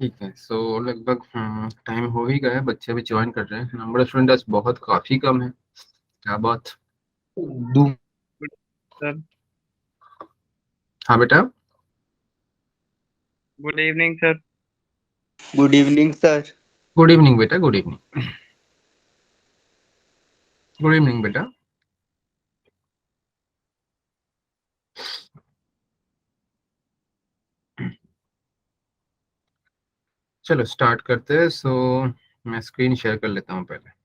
ठीक है। सो लगभग टाइम हो ही गया है, बच्चे भी ज्वाइन कर रहे हैं। नंबर ऑफ स्टूडेंट आज बहुत काफी कम है। क्या बात। दू सर हाँ बेटा। Good evening sir. Good evening sir. Good evening बेटा, गुड इवनिंग। गुड इवनिंग बेटा। चलो स्टार्ट करते हैं। सो मैं स्क्रीन शेयर कर लेता हूँ पहले।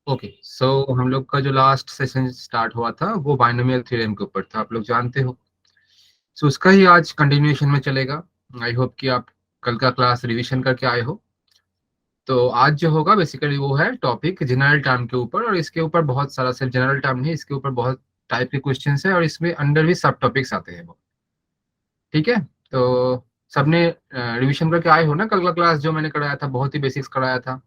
ओके। सो हम लोग का जो लास्ट सेशन स्टार्ट हुआ था वो बाइनोमियल थ्योरम के ऊपर था, आप लोग जानते हो। सो उसका ही आज कंटिन्यूएशन में चलेगा। आई होप कि आप कल का क्लास रिवीजन करके आए हो। तो आज जो होगा बेसिकली वो है टॉपिक जनरल टर्म के ऊपर, और इसके ऊपर बहुत सारा, सिर्फ जनरल टर्म नहीं, इसके ऊपर बहुत टाइप के क्वेश्चंस है, और इसमें अंडर भी सब टॉपिक्स आते हैं वो। ठीक है। तो सबने रिवीजन करके आए हो ना? कल का क्लास जो मैंने कराया था बहुत ही बेसिक्स कराया था।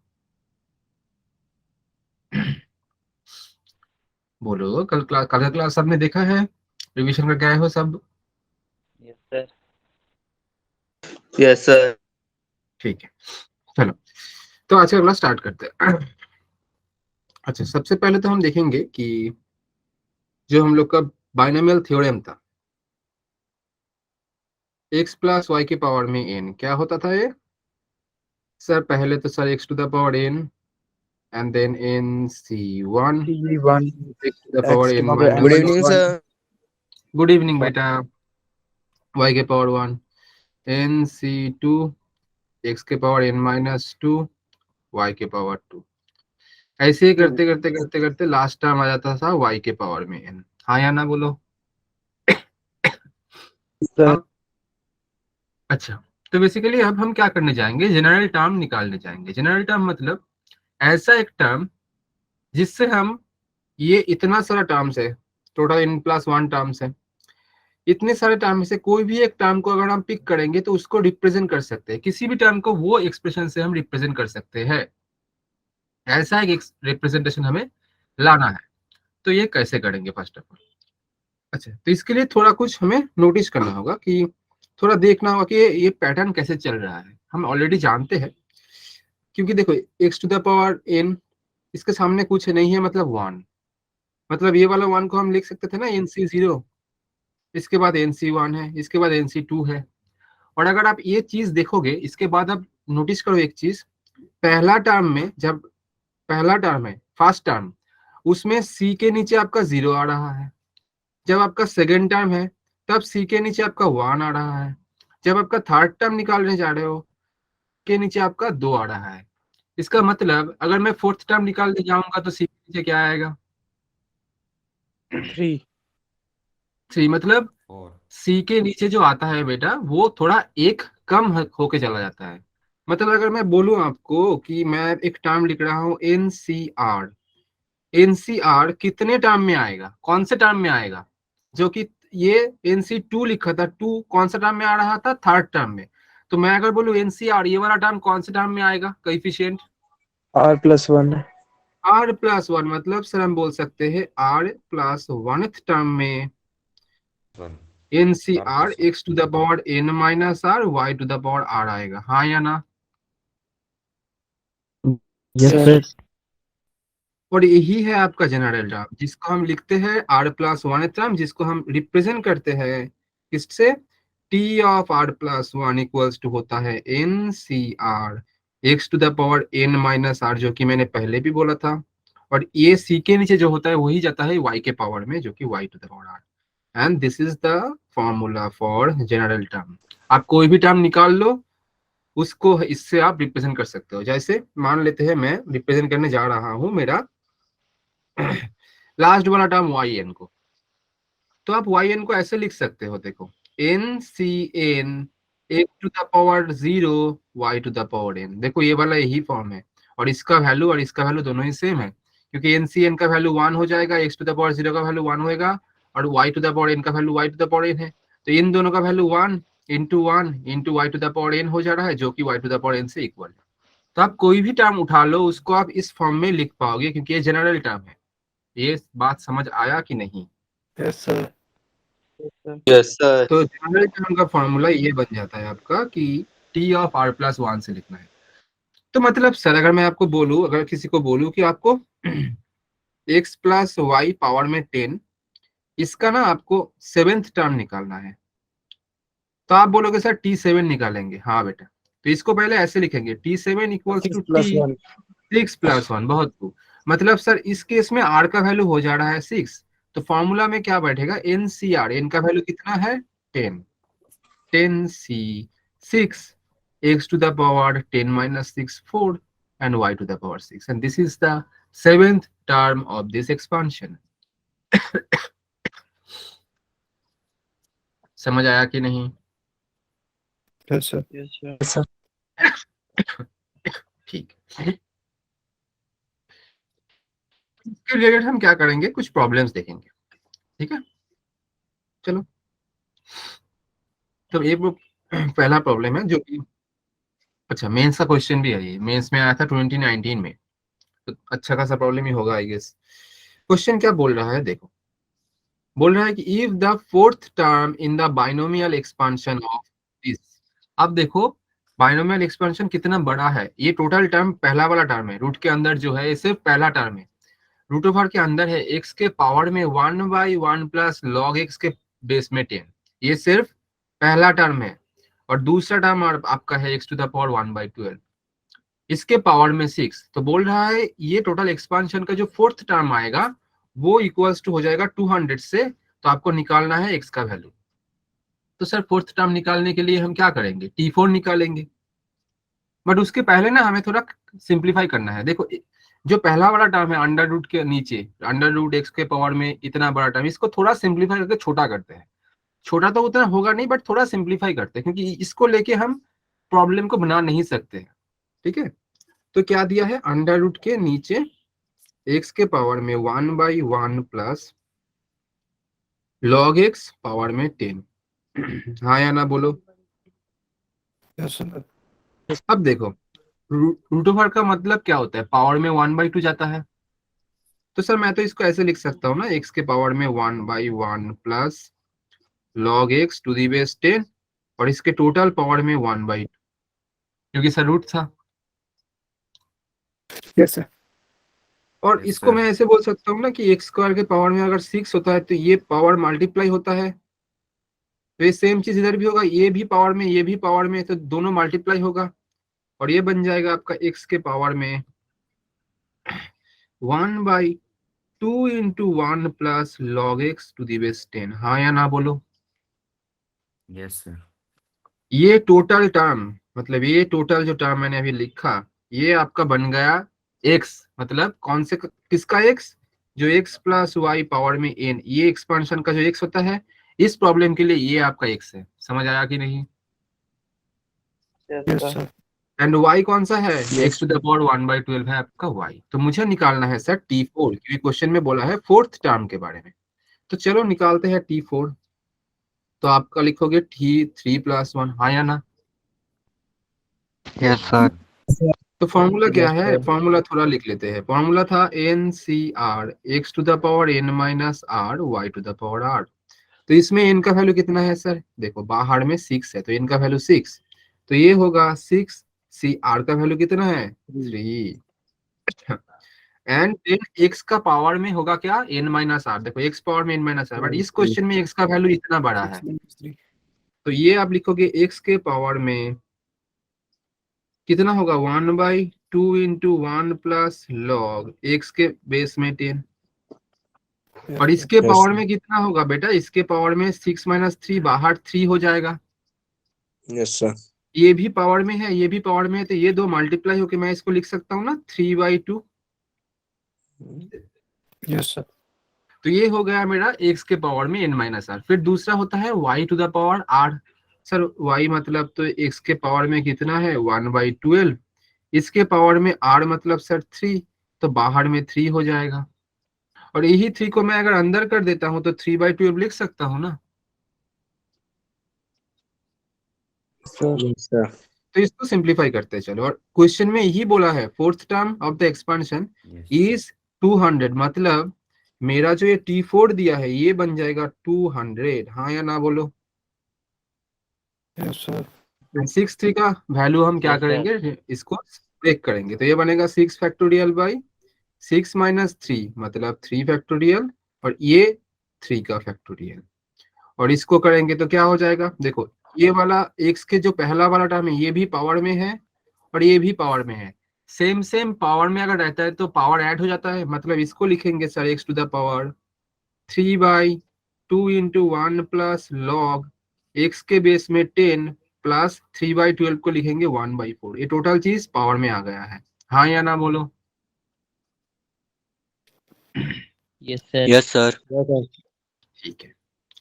बोलो, कल का क्लास सबने देखा है? रिवीजन करके आए हो सब? Yes sir. Yes sir. ठीक है। चलो, तो आज का क्लास स्टार्ट करते हैं। अच्छा, सबसे पहले तो हम देखेंगे कि जो हम लोग का बाइनोमियल थ्योरम था, x प्लस वाई के पावर में n, क्या होता था ये सर? पहले तो sir x to the power n and then nc1 C1 x to the पावर x to n the power good minus n evening 1। Sir. Good evening बेटा। y के पावर 1 nc2 x के पावर n माइनस 2 y के power 2। ऐसे ही करते करते करते करते लास्ट टाइम आ जाता था y के पावर में n। हाँ या ना बोलो। सर। हाँ। अच्छा, तो बेसिकली अब हम क्या करने जाएंगे? जनरल टर्म निकालने जाएंगे। जनरल टर्म मतलब ऐसा एक टर्म जिससे हम, ये इतना सारा टर्म्स है, टोटल n प्लस 1 टर्म्स है, इतने सारे टर्म में से कोई भी एक टर्म को अगर हम पिक करेंगे तो उसको रिप्रेजेंट कर सकते हैं, किसी भी टर्म को वो एक्सप्रेशन से हम रिप्रेजेंट कर सकते हैं। ऐसा एक रिप्रेजेंटेशन हमें लाना है। तो ये कैसे करेंगे फर्स्ट ऑफ ऑल? अच्छा, तो इसके लिए थोड़ा कुछ हमें नोटिस करना होगा, कि थोड़ा देखना होगा कि ये पैटर्न कैसे चल रहा है। हम ऑलरेडी जानते हैं, क्योंकि देखो x to the power n, इसके सामने कुछ नहीं है मतलब 1, मतलब ये वाला 1 को हम लिख सकते थे ना nc0, इसके बाद nc1 है, इसके बाद nc2 है। और अगर आप ये चीज देखोगे, इसके बाद आप नोटिस करो एक चीज, पहला टर्म में, जब पहला टर्म है फर्स्ट टर्म, उसमें c के नीचे आपका 0 आ रहा है। जब आपका सेकेंड टर्म है तब c के नीचे आपका 1 आ रहा है। जब आपका थर्ड टर्म निकालने जा रहे हो, के नीचे आपका 2 आ रहा है। इसका मतलब अगर मैं फोर्थ टर्म निकालने जाऊंगा तो c के नीचे क्या आएगा? 3 3, मतलब और c के नीचे जो आता है बेटा वो थोड़ा एक कम होके चला जाता है। मतलब अगर मैं बोलूं आपको कि मैं एक टर्म लिख रहा हूं NCR, NCR कितने टर्म में आएगा, कौन से टर्म में आएगा? जो कि ये NC2 लिखा था, 2 कौन सा टर्म में आ रहा था? थर्ड टर्म में। तो मैं अगर बोलूं NCR, ये वाला टर्म कौन से टर्म में आएगा कोएफिशिएंट? R+1 R+1, मतलब सर हम बोल सकते हैं R+1 टर्म में one NCR R+1 x to the power n minus r y to the power r आएगा। हाँ या ना? Yes sir. सर। और यही है आपका जनरल टर्म, जिसको हम लिखते हैं R+1 टर्म, जिसको हम रिप्रेजेंट करते हैं किससे? T of R+1 equals to होता है NCR x to the power n minus r, जो कि मैंने पहले भी बोला था। और ये c के नीचे जो होता है वही जाता है y के पावर में, जो कि y to the power r। And this is the formula for general term. आप कोई भी टर्म निकाल लो, उसको इससे आप रिप्रेजेंट कर सकते हो। जैसे मान लेते हैं मैं रिप्रेजेंट करने जा रहा हूं मेरा लास्ट वाला टर्म yn को, तो आप yn को ऐसे लिख सकते हो, देखो NCN x to the power 0 y to the power n। देखो ये वाला यही फॉर्म है, और इसका वैल्यू और इसका वैल्यू दोनों ही सेम है, क्योंकि NCN का वैल्यू 1 हो जाएगा, x टू द पावर 0 का वैल्यू 1 होएगा, और y to the power n का value y to the power n है। तो इन दोनों का value 1, into 1 into y to the power n हो जा रहा है, जो कि y to the power n से इक्वल है। तो आप कोई भी टर्म उठा लो, उसको आप इस फॉर्म में लिख पाओगे, क्योंकि ये जनरल टर्म है। ये बात समझ आया कि नहीं? Yes sir. Yes, sir. Yes sir. तो जनरल टर्म का फॉर्मूला ये बन जाता है आपका कि टी ऑफ आर प्लस 1 से लिखना है। तो मतलब सर, अगर मैं आपको बोलूं, अगर किसी को बोलूं कि आपको x प्लस वाई पावर में 10, इसका ना आपको 7th टर्म निकालना है, तो आप बोलोगे सर T7 निकालेंगे। हाँ बेटा, तो इसको पहले ऐसे लिखेंगे, T7 इक्वल्स टू टी 6+1। 6+1। बहुत खूब। मतलब सर इस केस में r का वैल्यू हो जा रहा है 6, तो फॉर्मूला में क्या बैठेगा, NCR। n का वैल्यू कितना है, 10। 10C 6 x to the power 10 minus 6 4 and y to the power 6, and this is the 7th term of this expansion. समझ आया कि नहीं? Yes sir. Yes, sir. Yes sir. ठीक है। इसके रिलेटेड हम क्या करेंगे, कुछ प्रॉब्लम्स देखेंगे। ठीक है, चलो। तो ये पहला प्रॉब्लम है जो कि, अच्छा, मेंस का क्वेश्चन भी है। ये मेंस में आया था 2019 में, तो अच्छा खासा प्रॉब्लम ही होगा आई गेस। क्वेश्चन क्या बोल रहा है, देखो। बोल रहा है कि if the fourth term in the binomial expansion of this. अब देखो, बाइनोमियल एक्सपांशन कितना बड़ा है। ये टोटल टर्म पहला वाला टर्म है, रूट के अंदर जो है ये सिर्फ पहला टर्म है। रूट ओवर के अंदर है x के पावर में 1/1 प्लस लॉग x के बेस में 10। ये सिर्फ पहला टर्म है। और दूसरा टर्म आपका है x टू द पावर 1/12, इसके पावर में 6। तो बोल रहा है ये टोटल एक्सपांशन का जो फोर्थ टर्म आएगा वो इक्वल्स टू हो जाएगा 200 से। तो आपको निकालना है x का वैल्यू। तो सर फोर्थ टर्म निकालने के लिए हम क्या करेंगे, T4 निकालेंगे। बट उसके पहले ना हमें थोड़ा सिंप्लीफाई करना है। देखो, जो पहला वाला टर्म है अंडर रूट के नीचे, अंडर रूट x के पावर में इतना बड़ा टर्म, इसको थोड़ा सिंप्लीफाई करके छोटा करते हैं। छोटा तो उतना होगा नहीं, बट थोड़ा सिंप्लीफाई करते हैं, क्योंकि इसको लेके हम प्रॉब्लम को बना नहीं सकते हैं। ठीक है, तो क्या दिया है, अंडर रूट के नीचे x के पावर में 1/1 प्लस लॉग x पावर में 10। हाँ या ना बोलो। Yes sir. अब देखो, रूट ओवर का मतलब क्या होता है, पावर में 1/2 जाता है। तो सर मैं तो इसको ऐसे लिख सकता हूँ ना, x के पावर में 1/1 plus log x to the base 10, और इसके टोटल पावर में 1/2, क्योंकि सर रूट था। Yes sir. और इसको मैं ऐसे बोल सकता हूँ ना कि एक्स स्क्वायर के पावर में अगर 6 होता है तो ये पावर मल्टीप्लाई होता है। तो ये सेम चीज इधर भी होगा, ये भी पावर में ये भी पावर में, तो दोनों मल्टीप्लाई होगा। और ये बन जाएगा आपका x के पावर में 1/2 into 1 plus log x to the base 10। हाँ या ना बोलो। Yes sir. ये टोटल टर्म, मतलब ये टोटल जो टर्म मैंने अभी लिखा, ये आपका बन गया x, मतलब कौन से, किसका x, जो x प्लस वाई पावर में n, ये एक्सपांशन का जो x होता है, इस प्रॉब्लम के लिए ये आपका x है। समझ आया कि नहीं? Yes, yes sir. Sir. And y कौन सा है, Yes. x to the power 1/12 है आपका y। तो मुझे निकालना है सर T4, क्योंकि क्वेश्चन में बोला है फोर्थ टर्म के बारे में। तो चलो निकालते हैं T4। तो आपका लिखोगे T3+1। हाँ या ना? Yes sir. तो फॉर्मूला क्या Yes, है, sir. फॉर्मूला थोड़ा लिख लेते हैं। फॉर्मूला था NCR, x to the power n minus r y to the power r। तो इसमें n का वैल्यू कितना है सर, देखो बाहर में 6 है, तो n का वैल्यू 6, तो ये होगा 6 c, r का वैल्यू कितना है 3, एंड देन x का पावर में होगा क्या, n माइनस r। देखो x पावर में n माइनस r, बट इस क्वेश्चन में x का वैल्यू इतना बड़ा है, 6 तो ये आप लिखोगे x के पावर में कितना होगा 1/2 इंटू 1 प्लस लॉग x के बेस में 10। और इसके Yes, पावर sir. में कितना होगा बेटा, इसके पावर में 6 माइनस 3, बाहर 3 हो जाएगा। Yes, sir. ये भी पावर में है, ये भी पावर में है, तो ये दो मल्टीप्लाई होके मैं इसको लिख सकता हूँ ना 3/2। Yes, sir. तो ये हो गया मेरा x के पावर में n माइनस r। फिर दूसरा होता है y to the power r। Sir y मतलब तो x के पावर में कितना है 1/12, इसके पावर में r मतलब सर 3, तो बाहर में 3 हो जाएगा। और यही 3 को मैं अगर अंदर कर देता हूँ तो 3/12 लिख सकता हूँ ना। Sir. Yes, sir. तो इसको सिंप्लीफाई करते हैं चलो। और क्वेश्चन में यही बोला है fourth term of the expansion Yes. Is 200, मतलब मेरा जो ये T4 दिया है ये बन जाएगा 200, हाँ या ना बोलो। Yes, sir. 6 3 का वैल्यू हम क्या Yes, sir. करेंगे, इसको ब्रेक करेंगे, तो ये बनेगा 6 फैक्टोरियल बाई 6 माइनस 3 मतलब 3 फैक्टोरियल, और ये 3 का फैक्टोरियल, और इसको करेंगे तो क्या हो जाएगा, देखो ये वाला x के जो पहला वाला टर्म है ये भी पावर में है और ये भी पावर में है, सेम सेम पावर में अगर रहता है तो पावर ऐड हो जाता है, मतलब इसको लिखेंगे sir x to the power 3/2 into 1 plus log x के बेस में 10 प्लस 3/12 को लिखेंगे 1/4, ये टोटल चीज पावर में आ गया है, हाँ या ना बोलो। Yes, sir. Yes, sir. ठीक है,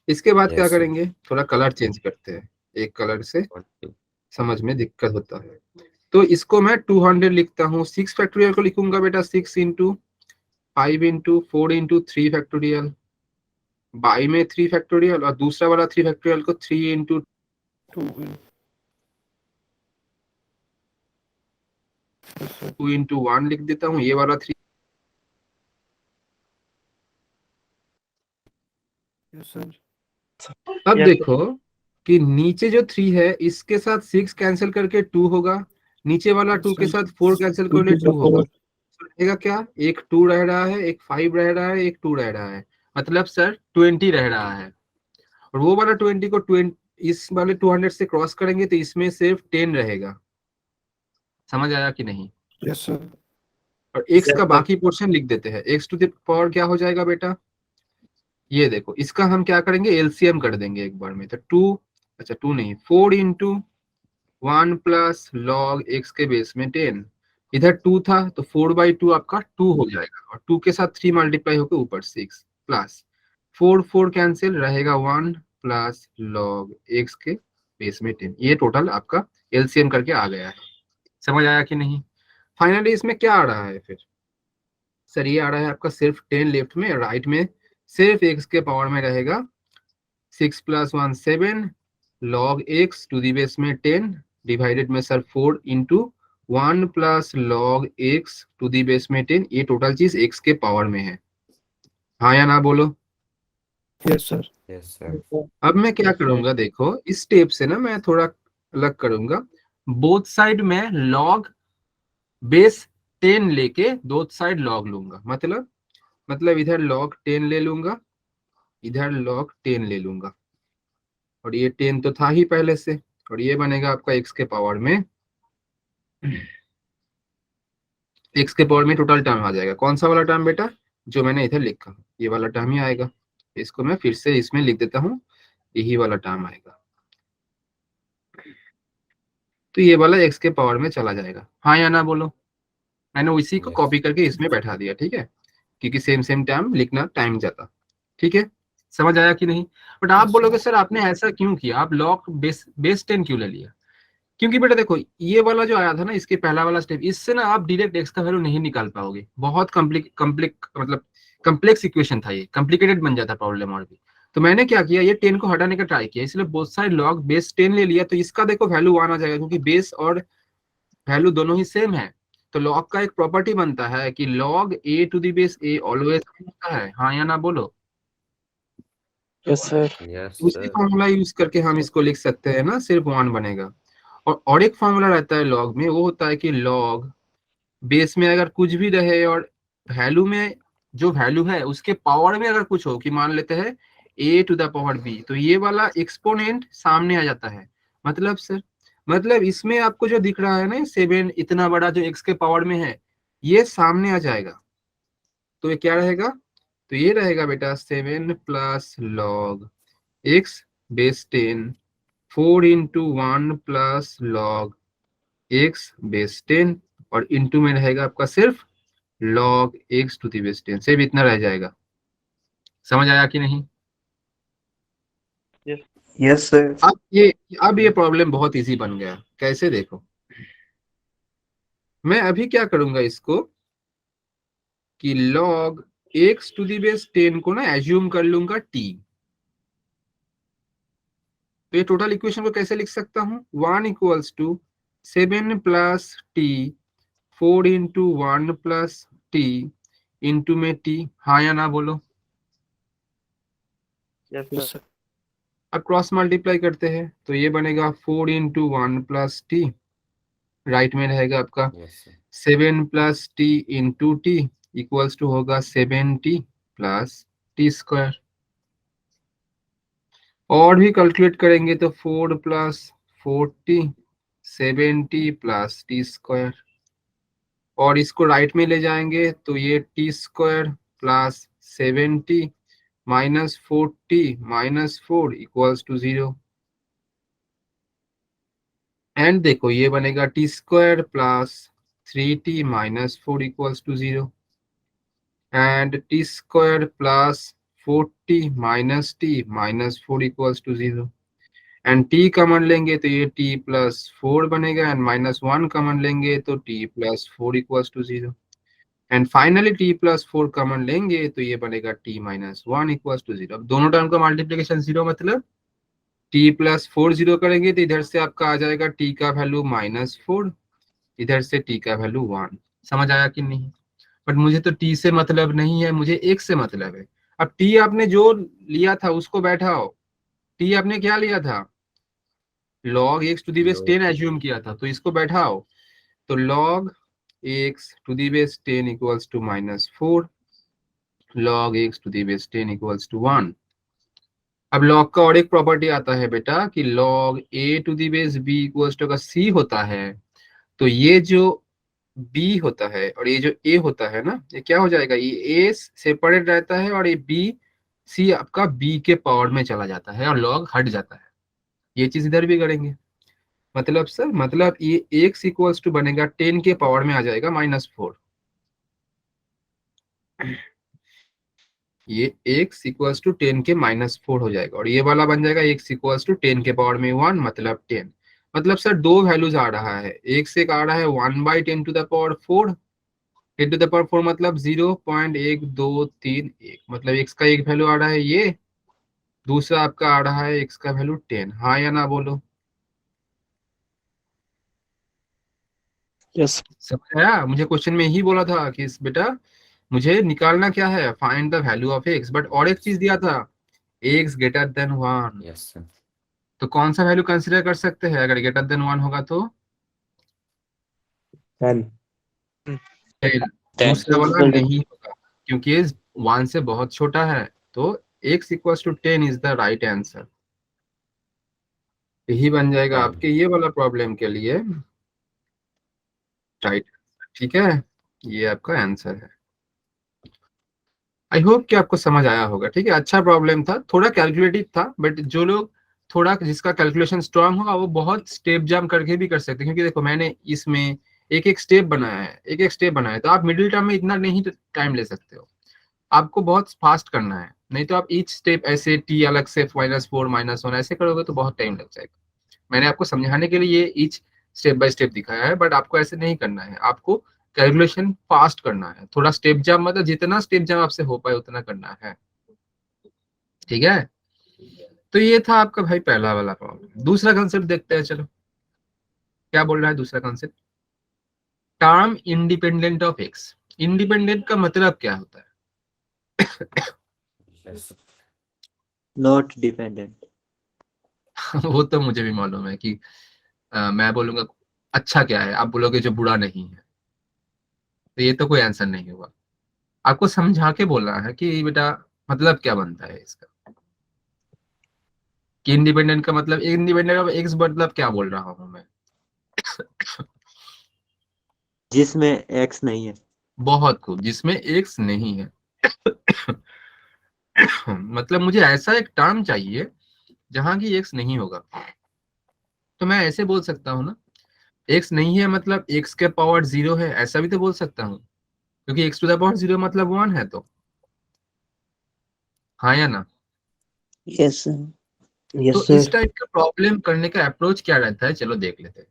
इसके बाद Yes, क्या sir. करेंगे, थोड़ा कलर चेंज करते हैं, एक कलर से समझ में दिक्कत होता है, तो इसको मैं 200 लिखता हूँ, 6 फैक्टोरियल को लिखूंगा बेटा 6 into 5 into 4 into 3 factorial, by में 3 फैक्टोरियल, और दूसरा वाला 3 फैक्टोरियल को 3 into 2 in. Yes, sir. 2 into 1 लिख देता हूँ, ये वाला 3। Yes, sir. अब Yes, देखो कि नीचे जो 3 है इसके साथ 6 कैंसिल करके 2 होगा, नीचे वाला 2 के साथ 4 कैंसिल करके 2 होगा, तो रहेगा क्या, एक 2 रह रहा है, एक 5 रह रहा है, एक 2 रह रहा है, मतलब सर 20 रह रहा है, और वो वाला 20 को 20 इस वाले 200 से क्रॉस करेंगे तो इसमें सिर्फ 10 रहेगा, समझ आया कि नहीं। Yes, sir. और x का बाकी पोर्शन लिख देते हैं, x टू द पावर क्या हो जाएगा बेटा, ये देखो इसका हम क्या करेंगे एलसीएम कर देंगे एक बार में, तो 2, अच्छा 2 नहीं 4 इंटू 1 प्लस लॉग x के बेस में 10, इधर 2 था तो 4/2 आपका 2 हो जाएगा, और 2 के साथ 3 मल्टीप्लाई होकर ऊपर 6 प्लस 4 4 कैंसिल रहेगा 1 प्लस लॉग x के बेस में 10, ये टोटल आपका एलसीएम करके आ गया है, समझ आया कि नहीं। फाइनली इसमें क्या आ रहा है फिर, सर ये आ रहा है आपका सिर्फ 10 लेफ्ट में, राइट में सिर्फ x के पावर में रहेगा 6 plus 1 7 log x to the base में 10 डिवाइडेड में sir 4 into 1 plus log x to the base में 10, ये टोटल चीज x के पावर में है, हाँ या ना बोलो। Yes, sir. Yes, sir. अब मैं क्या करूंगा, देखो इस स्टेप से ना मैं थोड़ा अलग करूंगा, बोथ साइड में लॉग बेस 10 लेके दो साइड लॉग लूंगा, मतलब इधर log 10 ले लूंगा, इधर log 10 ले लूंगा, और ये 10 तो था ही पहले से, और ये बनेगा आपका x के पावर में, x के पावर में टोटल टर्म आ जाएगा, कौन सा वाला टर्म बेटा, जो मैंने इधर लिखा ये वाला टर्म ही आएगा, इसको मैं फिर से इसमें लिख देता हूँ, यही वाला टर्म आएगा, तो ये वाला x के पावर में चला जाएगा, हाँ या ना बोलो। मैंने उसी को Yes. कॉपी करके इसमें बैठा दिया, ठीक है, क्योंकि सेम सेम टर्म लिखना टाइम जाता, ठीक है, समझ आया कि नहीं। बट आप Yes, बोलोगे sir. सर आपने ऐसा क्यों किया, आप लॉग बेस 10 क्यों ले लिया, क्योंकि बेटा देखो ये वाला जो आया था ना, इसके पहला वाला स्टेप, इससे ना आप डायरेक्ट x का वैल्यू नहीं निकाल पाओगे, बहुत कम्प्लेक्स इक्वेशन था, ये कॉम्प्लिकेटेड बन जाता प्रॉब्लम और भी, तो मैंने क्या किया, ये 10 को हटाने का ट्राई किया, इसलिए बोथ साइड लॉग बेस 10 ले लिया, तो इसका देखो वैल्यू 1 आ जाएगा, क्योंकि बेस और वैल्यू दोनों ही सेम है, तो लॉग का एक प्रॉपर्टी बनता है कि log a to the base a always होता है, हाँ या ना बोलो। Yes, sir. Yes, उसी sir. फॉर्मूला यूज करके हम इसको लिख सकते हैं ना, सिर्फ 1 बनेगा, और एक फॉर्मूला रहता है लॉग में, वो होता है कि लॉग बेस में अगर कुछ भी रहे और वैल्यू में जो वैल्यू है उसके पावर में अगर कुछ हो, कि मान लेते हैं a to the power b, तो ये वाला एक्सपोनेंट सामने आ जाता है, मतलब सर मतलब इसमें आपको जो दिख रहा है ना 7 इतना बड़ा जो x के पावर में है ये सामने आ जाएगा, तो ये क्या रहेगा, तो ये रहेगा बेटा 7 plus log x base 10 4 into 1 plus log x base 10, और इंटू में रहेगा आपका सिर्फ log x to the base 10, सिर्फ इतना रह जाएगा, समझ आया कि नहीं। Yes, sir. अब ये प्रॉब्लम बहुत इजी बन गया, कैसे देखो, मैं अभी क्या करूंगा इसको कि log x to the base 10 को ना एज्यूम कर लूंगा t, तो ये टोटल इक्वेशन को कैसे लिख सकता हूँ, 1 equals to 7 plus T 4 into 1 plus T into में टी, हाँ या ना बोलो। Yes, Yes, sir. sir. अब क्रॉस मल्टीप्लाई करते हैं तो ये बनेगा 4 इंटू 1 प्लस टी, राइट में रहेगा आपका Yes, sir. 7 plus T into T equals to होगा 7t प्लस टी स्क्वायर। और भी कैलकुलेट करेंगे तो 4 plus 4t 7t plus T square, और इसको राइट में ले जाएंगे तो ये T square plus 7t minus 4t minus 4 equals to 0। And देखो ये बनेगा T square plus 3t minus 4 equals to 0 and T square plus 4t minus T minus 4 equals to 0 and t common लेंगे तो ये t प्लस 4 बनेगा and minus 1 common लेंगे तो t plus 4 equals to 0 and finally t plus 4 common लेंगे तो ये बनेगा t माइनस 1 इक्वल्स टू 0। अब दोनों टर्म का मल्टीप्लिकेशन 0 मतलब t प्लस 4 0 करेंगे तो इधर से आपका आ जाएगा t का वैल्यू माइनस 4, इधर से t का वैल्यू 1। समझ आया कि नहीं? बट मुझे तो t से मतलब नहीं है, मुझे x से मतलब है। अब t आपने जो लिया था उसको बैठाओ, t आपने क्या लिया था, log x to the base 10 assume किया था, तो इसको बैठाओ तो log x to the base 10 equals to minus 4, log x to the base 10 equals to 1। अब log का और एक प्रॉपर्टी आता है बेटा कि log a to the base b equals to, अगर c होता है तो ये जो b होता है और ये जो a होता है ना, ये क्या हो जाएगा, ये a सेपरेट रहता है और ये b c आपका b के पावर में चला जाता है और log हट जाता है। ये चीज इधर भी करेंगे, मतलब सर मतलब ये x इक्वल्स टू बनेगा 10 के पावर में आ जाएगा माइनस 4, ये x इक्वल्स टू 10 के माइनस 4 हो जाएगा और ये वाला बन जाएगा x इक्वल्स टू 10 के पावर में 1 मतलब 10। मतलब सर दो वैल्यूज आ रहा है, एक आ रहा है 1/10 to the power 4, 10 to the power 4 मतलब 0.1231, मतलब x का एक वैल्यू आ रहा है ये, दूसरा आपका आ रहा है x का वैल्यू 10, हाँ या ना बोलो। Yes. समझ आया? मुझे क्वेश्चन में ही बोला था कि बेटा मुझे निकालना क्या है, find the value of x, but और एक चीज दिया था x greater than 1, Yes, sir. तो कौन सा वैल्यू कंसीडर कर सकते हैं अगर ग्रेटर देन 1 होगा तो 10 10, 10. दूसरा वाला नहीं होगा क्योंकि ये 1 से बहुत छोटा है, तो x equals to 10 is the right answer. यही बन जाएगा 10. आपके ये वाला प्रॉब्लम के लिए राइट, ठीक है, ये आपका आंसर है। आई होप कि आपको समझ आया होगा, ठीक है, अच्छा प्रॉब्लम था, थोड़ा कैलकुलेटिव था, बट जो लोग थोड़ा जिसका कैलकुलेशन स्ट्रांग होगा वो बहुत स्टेप जंप करके भी कर सकते हैं, क्योंकि देखो मैंने इसमें एक एक स्टेप बनाया है, एक एक स्टेप बनाया है, तो आप मिडिल टर्म में इतना नहीं टाइम ले सकते हो, आपको बहुत फास्ट करना है, नहीं तो आप ईच स्टेप ऐसे टी अलग से -4 -1 ऐसे करोगे तो बहुत टाइम लग जाएगा। मैंने आपको समझाने के लिए ये ईच स्टेप बाय स्टेप दिखाया है, बट आपको ऐसे नहीं करना है, आपको कैलकुलेशन फास्ट करना है, थोड़ा स्टेप जंप मतलब जितना स्टेप जंप आपसे हो पाए उतना करना है, ठीक है। तो ये था आपका भाई पहला वाला प्रॉब्लम। दूसरा कंसेप्ट देखते हैं, चलो क्या बोल रहा है दूसरा concept, term independent of x. Independent का मतलब क्या होता है? Yes, sir. not dependent वो तो मुझे भी मालूम है कि मैं बोलूंगा अच्छा क्या है, आप बोलोगे जो बुरा नहीं है, तो ये तो कोई आंसर नहीं होगा, आपको समझा के बोलना है कि बेटा मतलब क्या बनता है इसका, कि इंडिपेंडेंट का मतलब, इंडिपेंडेंट ऑफ एक्स मतलब क्या बोल रहा हूँ मैं। जिसमें x नहीं है। बहुत खूब, जिसमें एक्स नहीं है। मतलब मुझे ऐसा एक टर्म चाहिए जहां की एक्स नहीं होगा, तो मैं ऐसे बोल सकता हूँ ना, एक्स नहीं है मतलब एक्स के पावर 0 है, ऐसा भी तो बोल सकता हूँ, क्योंकि एक्स टू द पावर 0 मतलब 1 है, तो हाँ या ना। Yes, sir. Yes, तो sir. इस टाइप का प्रॉब्लम करने का अप्रोच क्या रहता है, चलो देख लेते हैं,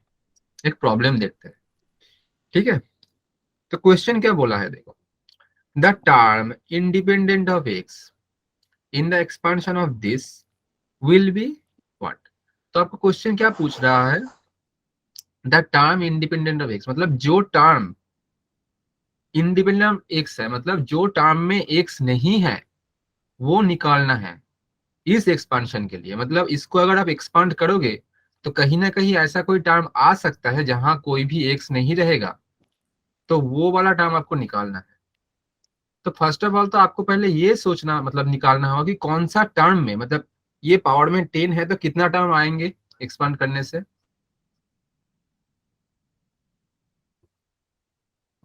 एक प्रॉब्लम देखते हैं, ठीक है। तो क्वेश्चन क्या बोला है देखो, the term independent of x in the expansion of this will be what. तो आपको क्वेश्चन क्या पूछ रहा है, the term independent of X, मतलब जो टर्म इंडिपेंडेंट ऑफ एक्स है, मतलब जो टर्म में एक्स नहीं है वो निकालना है इस एक्सपांशन के लिए। मतलब इसको अगर आप एक्सपांड करोगे तो कहीं ना कहीं ऐसा कोई टर्म आ सकता है जहां कोई भी एक्स नहीं रहेगा, तो वो वाला टर्म आपको निकालना है। तो फर्स्ट ऑफ ऑल तो आपको पहले ये सोचना, मतलब निकालना होगा कि कौन सा टर्म में, मतलब ये पावर में 10 है तो कितना टर्म आएंगे एक्सपांड करने से,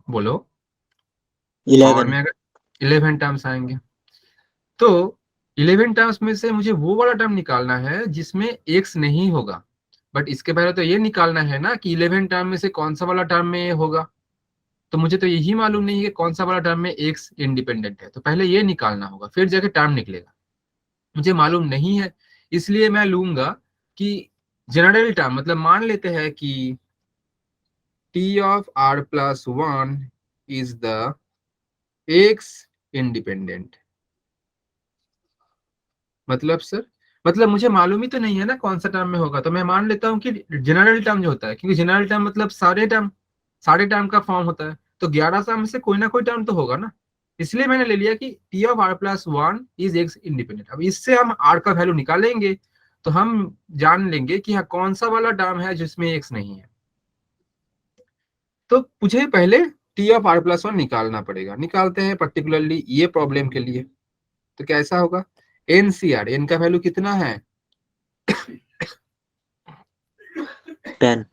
बोलो। पावर 11। में अगर 11 टर्म्स आएंगे तो 11 टर्म्स में से मुझे वो वाला टर्म निकालना है जिसमें एक्स नहीं होगा। बट इसके पहले तो ये निकालना है ना कि 11 टर्म में से कौन सा वाला टर्म में ये होगा। तो मुझे तो यही मालूम नहीं है कि कौन सा वाला टर्म में एक्स इंडिपेंडेंट है, तो पहले ये निकालना होगा फिर जाके टर्म निकलेगा। मुझे मालूम नहीं है, इसलिए मैं लूंगा कि जनरल टर्म, मतलब मान लेते हैं कि T of R plus 1 is the X independent. मतलब सर, मतलब मुझे मालूम ही तो नहीं है ना कौन सा टर्म में होगा, तो मैं मान लेता हूँ कि जनरल टर्म जो होता है, क्योंकि जनरल टर्म मतलब सारे टर्म का फॉर्म होता है, तो 11 टर्म में से कोई ना कोई टर्म तो होगा ना। इसलिए मैंने ले लिया कि T of R plus 1 is X independent. अब इससे हम आर का वैल्यू निकालेंगे तो हम जान लेंगे कि हाँ कौन सा वाला टर्म है जिसमें एक्स नहीं है। तो मुझे पहले टी ऑफ आर प्लस 1 निकालना पड़ेगा। निकालते हैं पर्टिकुलरली ये प्रॉब्लम के लिए। तो कैसा होगा, एनसीआर, एन का वैल्यू कितना है 10।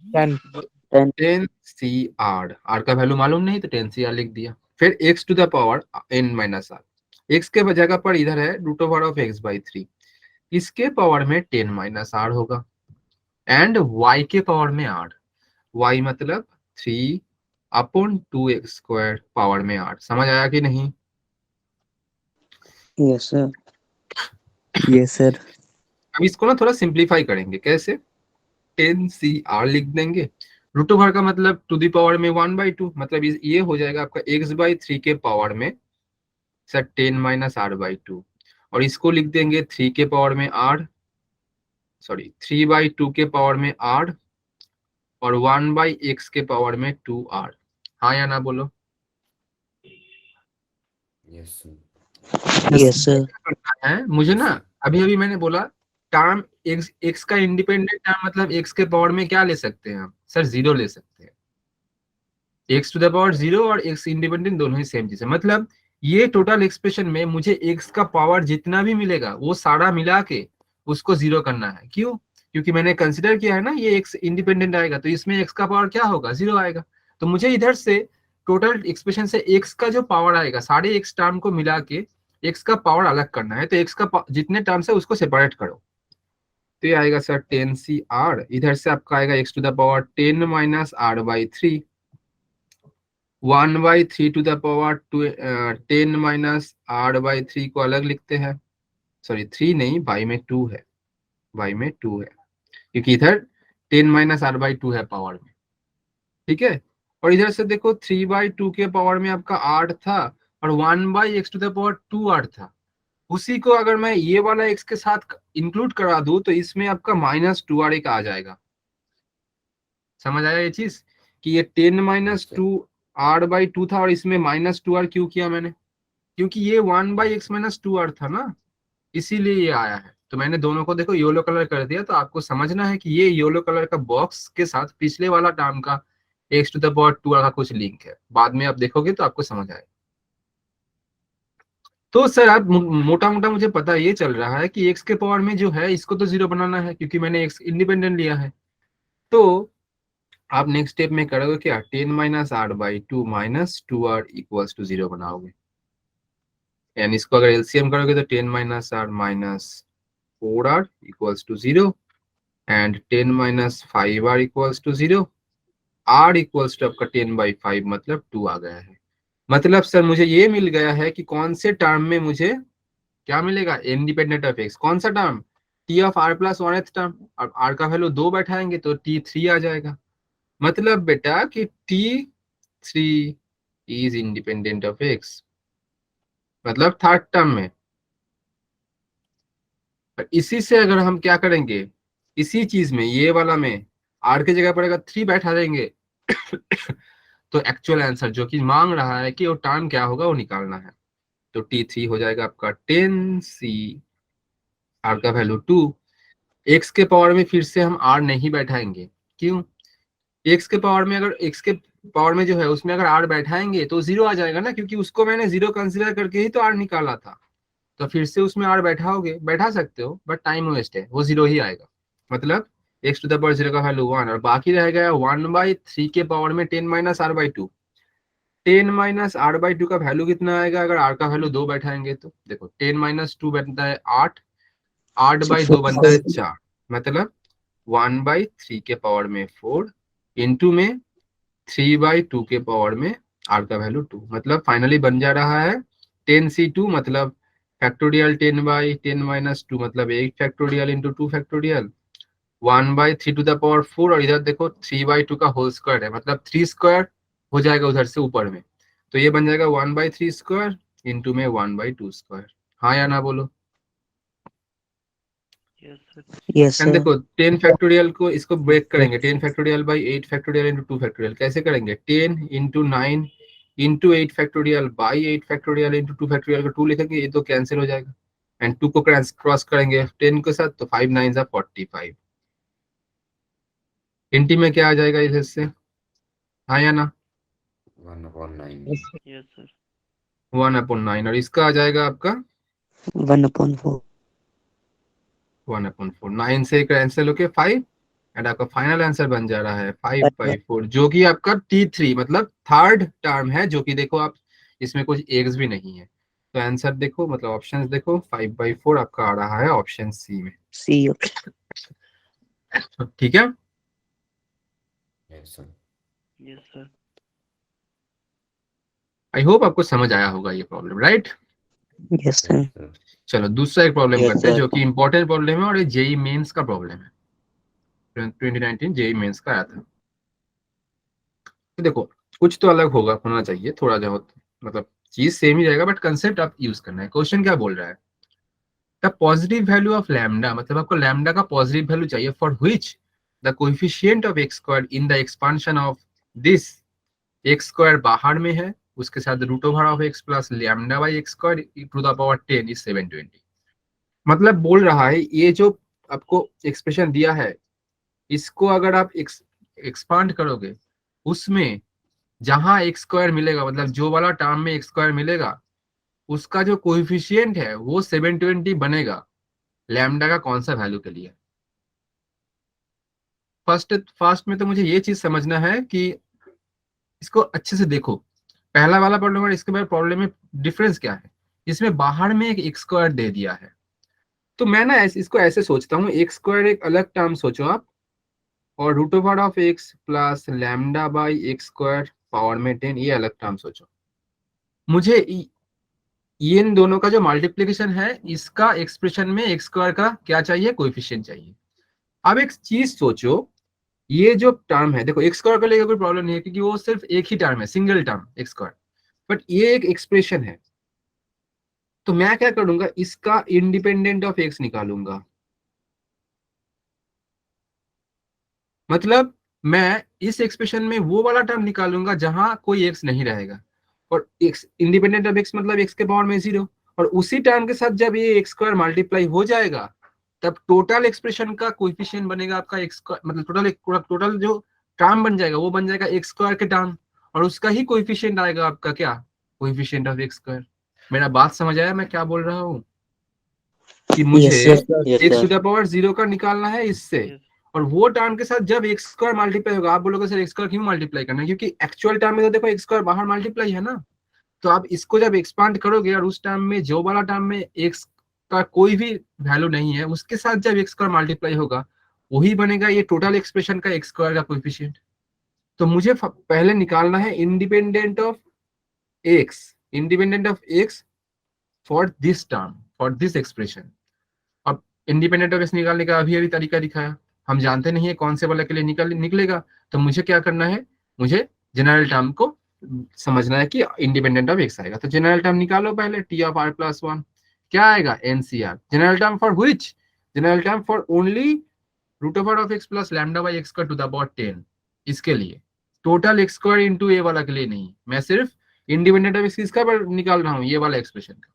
10 10 CR, आर का वैल्यू मालूम नहीं तो 10 CR लिख दिया। फिर x to the power n minus R, X के जगह पर इधर है root over of x by 3, इसके पावर में 10 माइनस आर होगा, एंड y के पावर में r, y मतलब 3 अपॉन 2x स्क्वायर पावर में r। समझ आया कि नहीं? Yes sir. Yes sir. अब इसको ना थोड़ा सिंप्लीफाई करेंगे। कैसे, 10 CR लिख देंगे, रूट ओवर का मतलब टू दी पावर में 1/2, मतलब ये हो जाएगा आपका x बाई 3 के पावर में सर 10 माइनस आर बाई 2, और इसको लिख देंगे 3 के पावर में r, सॉरी 3/2 के पावर में r, और 1/x के पावर में 2r। हाँ या ना बोलो। Yes, sir. Yes sir. करना है मुझे ना, अभी अभी मैंने बोला टर्म एक्स का इंडिपेंडेंट टर्म, मतलब एक्स के पावर में क्या ले सकते हैं हम सर, 0 ले सकते हैं। एक्स टू द पावर 0 और एक्स इंडिपेंडेंट दोनों ही सेम चीज है। मतलब ये टोटल एक्सप्रेशन में मुझे एक्स का पावर जितना भी मिलेगा वो सारा मिला के उसको 0 करना है। क्यों? क्योंकि मैंने कंसिडर किया है ना ये एक्स इंडिपेंडेंट आएगा, तो इसमें एक्स का पावर क्या होगा, 0 आएगा। तो मुझे इधर से टोटल एक्सप्रेशन से एक्स का जो पावर आएगा सारे एक्स टर्म को मिला के एक्स का पावर अलग करना है। तो एक्स का जितने टर्म्स है उसको सेपरेट करो, तो ये आएगा सर 10 CR। इधर से आपका आएगा X to the power 10 minus R by 3, 1/3 to the power 10 minus R by 3 को अलग लिखते हैं, सॉरी 3 नहीं, बाई में 2 है, बाई में 2 है, क्योंकि इधर 10 माइनस आर बाई 2 है पावर में। ठीक है, और इधर से देखो 3/2 के पावर में आपका 8 था, और 1/x टू द पावर 2 था। उसी को अगर मैं ये वाला x के साथ इंक्लूड करा दूं तो इसमें आपका -2r एक आ जाएगा। समझ आया ये चीज कि ये 10 माइनस 2r/2 था, और इसमें -2r क्यों किया मैंने, क्योंकि ये 1/x माइनस 2r था ना, इसीलिए ये आया है। तो मैंने दोनों को देखो येलो कलर कर दिया। तो आपको समझना है कि ये येलो कलर का बॉक्स के साथ पिछले वाला टर्म का x टू द पावर 2 का कुछ लिंक है, बाद में आप देखोगे तो आपको समझ आएगा। तो सर आप मोटा मोटा मुझे पता ये चल रहा है कि x के पावर में जो है इसको तो 0 बनाना है, क्योंकि मैंने x इंडिपेंडेंट लिया है। तो आप नेक्स्ट स्टेप में करोगे क्या, 10 minus R by 2 minus 2r equals to 0 बनाओगे। यानी इसको अगर एलसीएम करोगे तो 10 minus R minus 4r equals to 0, and 10 minus 5r equals to 0, r equals to आपका 10/5 मतलब 2 आ गया है। मतलब सर मुझे ये मिल गया है कि कौन से टर्म में मुझे क्या मिलेगा, इंडिपेंडेंट ऑफ एक्स। कौन सा term, T of R plus 1th term. अब आर का वैल्यू 2 बैठाएंगे तो t3 आ जाएगा। मतलब बेटा कि t3 is independent of X, मतलब थर्ड टर्म में। इसी से अगर हम क्या करेंगे, इसी चीज में ये वाला में आर की जगह पर अगर 3 बैठा देंगे तो एक्चुअल आंसर जो कि मांग रहा है कि वो टर्म क्या होगा वो निकालना है। तो T3 हो जाएगा आपका 10C, आर का वैल्यू 2। एक्स के पावर में फिर से हम आर नहीं बैठाएंगे, क्यों? एक्स के पावर में, अगर एक्स के पावर में जो है उसमें अगर आर बैठाएंगे तो 0 आ जाएगा ना, क्योंकि उसको मैंने 0 कंसिडर करके ही तो आर निकाला था। तो फिर से उसमें आर बैठाओगे, बैठा सकते हो, बट टाइम वेस्ट है, वो 0 ही आएगा। मतलब x टू द पावर 0 का वैल्यू 1 और बाकी रह गया 1/3 के पावर में 10 minus R by 2। 10 minus R by 2 का वैल्यू कितना आएगा अगर आर का वैल्यू 2 बैठाएंगे तो? देखो 10 माइनस 2 बनता है 8, 8 बाई 2 बनता है 4, मतलब 1/3 के पावर में 4 इंटू में 3/2 के पावर में आर का वैल्यू 2, मतलब फाइनली बन जा रहा है 10C2, मतलब फैक्टोरियल 10/10 माइनस 2 मतलब 8 factorial into 2 factorial 1/3 to the power 4, और इधर देखो 3/2 का होल स्क्वायर है, मतलब 3 स्क्वायर हो जाएगा उधर से ऊपर में, तो ये बन जाएगा 1/3 स्क्वायर इंटू में 1/2 स्क्वायर। हाँ या ना बोलो? Yes, sir. Yes, and sir. देखो 10 फैक्टोरियल को इसको ब्रेक करेंगे, 10 factorial by 8 factorial into 2 factorial कैसे करेंगे? 10 into 9 into 8 factorial by 8 factorial into 2 factorial का 2 लिखेंगे, ये तो कैंसिल हो जाएगा, एंड 2 को क्रॉस करेंगे 10 के साथ, तो 5 9 जा 45। इंटी में क्या आ जाएगा इधर से? हाँ या ना? 1/9। Yes, sir. 1/9, और इसका आ जाएगा आपका 1/4. 1/4। 9 से कैंसिल होके 5, एंड आपका फाइनल आंसर बन जा रहा है 5/4, जो कि आपका T3 मतलब थर्ड टर्म है, जो कि देखो आप इसमें कुछ एक्स भी नहीं है। तो आंसर देखो, मतलब ऑप्शंस देखो, 5/4 आपका आ रहा है ऑप्शन सी में। C. ठीक है, Yes, sir. Yes, sir. I hope आपको समझ आया होगा ये problem, right? Yes, sir. Yes, sir. चलो दूसरा एक प्रॉब्लम Yes, करते हैं sir. जो कि इंपॉर्टेंट प्रॉब्लम है, और ये जेई मेंस का प्रॉब्लम है, 2019 जेई मेंस का आया था। तो देखो कुछ तो अलग होना चाहिए थोड़ा, जो मतलब चीज सेम ही रहेगा, बट कंसेप्ट आप यूज करना है। क्वेश्चन क्या बोल रहा है? The positive value of lambda, मतलब आपको लैम्डा का पॉजिटिव वैल्यू चाहिए, for which the coefficient of X square in the expansion of this, X square बाहर में है, उसके साथ root over of X plus lambda by X square to the power 10 is 720। मतलब बोल रहा है ये जो आपको एक्सप्रेशन दिया है, इसको अगर आप एक्सपांड करोगे, उसमें जहां एक्स स्क्वायर मिलेगा, मतलब जो वाला टर्म में एक्स स्क्वायर मिलेगा, उसका जो कोएफिशिएंट है वो 720 बनेगा लैम्डा का कौन सा वैल्यू के लिए। फर्स्ट में तो मुझे ये चीज समझना है कि इसको अच्छे से देखो, पहला वाला प्रॉब्लम और इसके बाद प्रॉब्लम में डिफरेंस क्या है। इसमें बाहर में एक एक्स स्क्वायर दे दिया है, तो मैं ना इसको ऐसे सोचता हूँ, एक्स स्क्वायर एक अलग टर्म सोचो आप, और root over of X plus lambda by X square power में 10 ये अलग टर्म सोचो। मुझे ये इन दोनों का जो मल्टीप्लीकेशन है, इसका एक्सप्रेशन में एक्स स्क्वायर का क्या चाहिए? कोएफिशिएंट चाहिए। अब एक चीज सोचो, ये जो टर्म है, देखो एक्स स्क्वायर को लेकर कोई प्रॉब्लम नहीं है, क्योंकि वो सिर्फ एक ही टर्म है, single term x square, but ये एक एक्सप्रेशन है। तो मैं क्या करूंगा, इसका इंडिपेंडेंट ऑफ एक्स निकालूंगा, मतलब मैं इस एक्सप्रेशन में वो वाला टर्म निकालूंगा जहां कोई एक्स नहीं रहेगा, और एक्स इंडिपेंडेंट ऑफ एक्स मतलब एक्स के पावर में 0, और उसी टर्म के साथ जब ये एक्स स्क्वायर मल्टीप्लाई हो जाएगा, तब टोटल एक्सप्रेशन का कोएफिशिएंट बनेगा आपका एक्स स्क्वायर, मतलब टोटल जो टर्म बन जाएगा वो बन जाएगा एक्स स्क्वायर के टर्म, और उसका ही कोएफिशिएंट आएगा आपका क्या? Coefficient of X square. मेरा बात समझ आया मैं क्या बोल रहा हूँ? कि मुझे Yes, sir. Yes, X to sir. The power 0 का निकालना है इससे, Yes. और वो टर्म के साथ जब एक्स स्क्वायर मल्टीप्लाई होगा, आप बोलोगे सर एक्स स्क्वायर क्यों मल्टीप्लाई करना है? क्योंकि एक्चुअल टर्म में तो देखो एक्स स्क्वायर बाहर मल्टीप्लाई है ना, तो आप इसको जब एक्सपांड करोगे और उस टर्म में जो वाला टर्म में एक्स का कोई भी वैल्यू नहीं है, उसके साथ जब एक्स स्क्वायर मल्टीप्लाई होगा, वही बनेगा ये टोटल एक्सप्रेशन का एक्स स्क्वायर का कोएफिशिएंट। तो मुझे पहले निकालना है independent of x for this term, for this expression. अब इंडिपेंडेंट ऑफ एक्स निकालने का अभी तरीका दिखाया, हम जानते नहीं है कौन से वाले के लिए निकलेगा, तो मुझे क्या करना है, मुझे जनरल टर्म को समझना है कि इंडिपेंडेंट ऑफ एक्स आएगा। तो जनरल टर्म निकालो पहले, टी ऑफ आर प्लस 1 क्या आएगा? NCR. General term for which? General term for only root over of X plus lambda by X square to the power 10, इसके लिए total X square into A वाला के लिए नहीं, मैं सिर्फ इंडिपेंडेंट ऑफ एक्स किसका पर निकाल रहा हूँ, ये वाला एक्सप्रेशन का।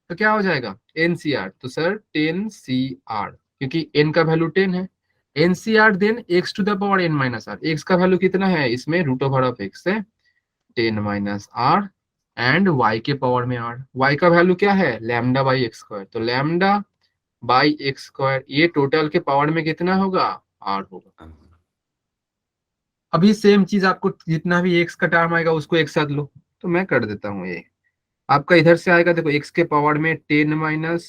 तो क्या हो जाएगा एनसीआर, तो सर 10CR, क्योंकि n का वैल्यू 10 है, NCR then X to the power n minus R, X का वैल्यू कितना है इसमें, रूट ओवर ऑफ एक्स है 10 माइनस आर एंड y के पावर में r, y का वैल्यू क्या है लैम्डा बाई एक्स स्क्वायर, तो लैम्डा बाई एक्स स्क्वायर ये टोटल के पावर में कितना होगा r होगा। अभी सेम चीज आपको जितना भी x का टर्म आएगा उसको एक साथ लो, तो मैं कर देता हूँ, ये आपका इधर से आएगा, देखो x के पावर में 10 माइनस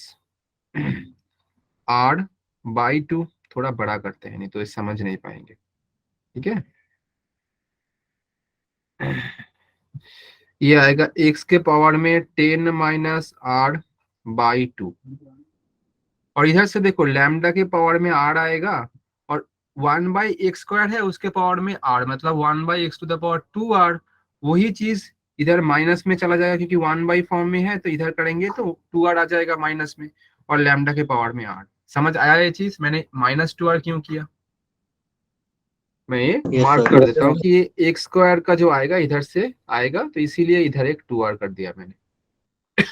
r बाई 2, थोड़ा बड़ा करते हैं नहीं तो ये समझ नहीं पाएंगे, ठीक है। ये आएगा x के पावर में 10 माइनस r बाई 2, और इधर से देखो लैम्डा के पावर में r आएगा और 1 बाई एक्स स्क्वायर है उसके पावर में r, मतलब 1 by X to the power 2r, वही चीज इधर माइनस में चला जाएगा क्योंकि 1 बाई फॉर्म में है, तो इधर करेंगे तो 2r आ जाएगा माइनस में और लैम्डा के पावर में r। समझ आया ये चीज, मैंने माइनस 2r क्यों किया, मैं ये मार्क कर देता हूँ कि ये एक्स स्क्वायर का जो आएगा इधर से आएगा, तो इसीलिए इधर एक 2r कर दिया मैंने।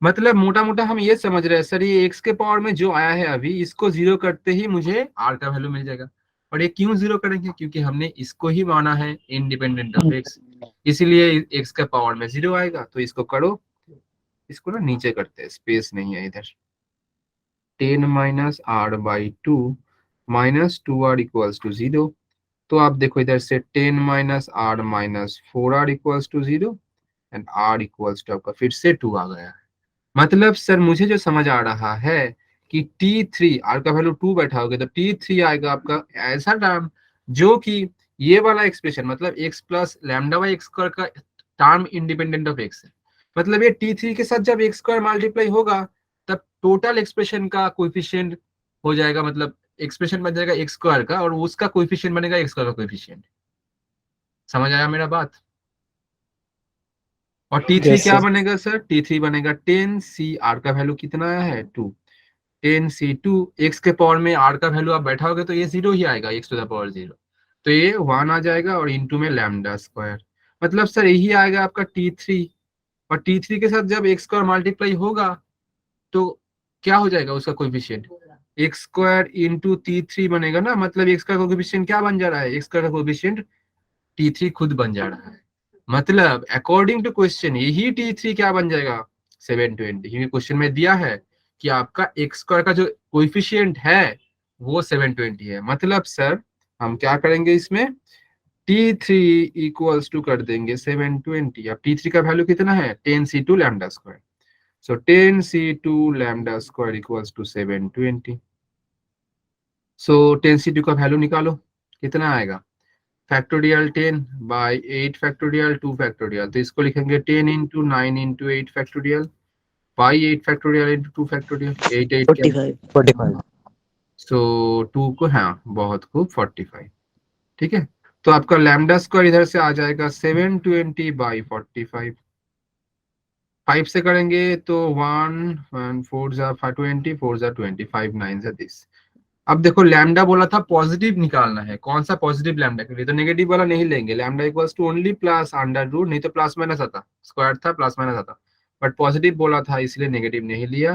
मतलब मोटा मोटा हम ये समझ रहे हैं सर ये x के पावर में जो आया है अभी इसको जीरो करते ही मुझे r का वैल्यू मिल जाएगा, और ये क्यों जीरो करेंगे, क्योंकि हमने इसको ही माना है इंडिपेंडेंट ऑफ x, इसीलिए x के पावर में 0 आएगा। तो इसको करो, इसको ना नीचे करते हैं, स्पेस नहीं है इधर, 10 minus r by 2 minus 2r equals to 0, तो आप देखो इधर से 10 minus r minus 4r equals to 0 and r equals to आपका फिर से 2 आ गया है। मतलब सर मुझे जो समझ आ रहा है कि T3 r का वैल्यू 2 बैठा होगा तो T3 आएगा आपका ऐसा टर्म जो कि ये वाला एक्सप्रेशन मतलब x plus lambda by X square का टर्म इंडिपेंडेंट ऑफ x है, मतलब ये T3 के साथ जब एक्स स्क्वायर मल्टीप्लाई होगा तब टोटल एक्सप्रेशन का कोएफिशिएंट हो जाएगा, मतलब एक्सप्रेशन बन जाएगा एक्स स्क्वायर का और उसका कोएफिशिएंट बनेगा एक्स स्क्वायर का कोएफिशिएंट। समझ आया मेरा बात। और T3 Yes, क्या sir. बनेगा सर, T3 बनेगा 10CR का वैल्यू कितना आया है 2, 10C2 x के पावर में r का वैल्यू आप बैठाओगे तो ये 0 ही आएगा, x टू द पावर 0, तो ये 1 आ जाएगा और इनटू में लैम्डा स्क्वायर, मतलब सर यही आएगा आपका T3, और T3 के साथ जब x स्क्वायर मल्टीप्लाई होगा तो क्या हो जाएगा उसका coefficient x square into T3 बनेगा ना, मतलब x का कोएफिशिएंट क्या बन जा रहा है, x का कोएफिशिएंट T3 खुद बन जा रहा है, मतलब अकॉर्डिंग टू क्वेश्चन यही T3 क्या बन जाएगा 720, क्योंकि क्वेश्चन में दिया है कि आपका एक्स स्क्वायर का जो कोएफिशिएंट है वो 720 है, मतलब सर हम क्या करेंगे इसमें T3 इक्वल्स टू कर देंगे 720, अब T3 का वैल्यू कितना है 10C2 lambda square, so 10C2 lambda square equals to 720, so 10C2 का वैल्यू निकालो कितना आएगा, फैक्टोरियल 10 बाई 8 फैक्टोरियल 2 फैक्टोरियल, तो इसको लिखेंगे 10 into 9 into 8 factorial by 8 factorial into 2 factorial, 8 8 क्या 45 सो 2 को हाँ बहुत खूब 45, ठीक है। तो आपका लैम्डा स्क्वायर इधर से आ जाएगा 720 बाई 45, 5 से करेंगे तो 1 4 जा 20 4 जा 25 9 जा 10। अब देखो लैम्डा बोला था पॉजिटिव निकालना है, कौन सा पॉजिटिव लैम्डा के लिए, तो नेगेटिव वाला नहीं लेंगे, lambda equals to only plus under root, नहीं तो प्लस माइनस आता, स्क्वायर था प्लस माइनस आता, बट पॉजिटिव बोला था इसलिए नेगेटिव नहीं लिया,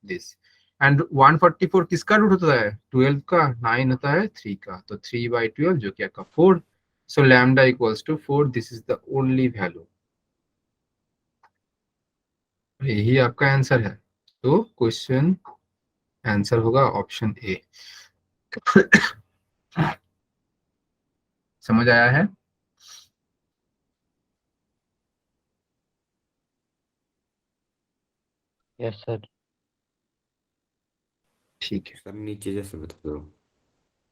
दिस एंड 144 किसका रूट होता है 12 का, 9 होता है 3 का, तो 3/12 जो कि आपका 4, so lambda equals to 4, this is the only value, यही आपका आंसर है। तो क्वेश्चन आंसर होगा ऑप्शन ए। समझ आया है। Yes, sir. ठीक है, सर नीचे जैसे बता दो।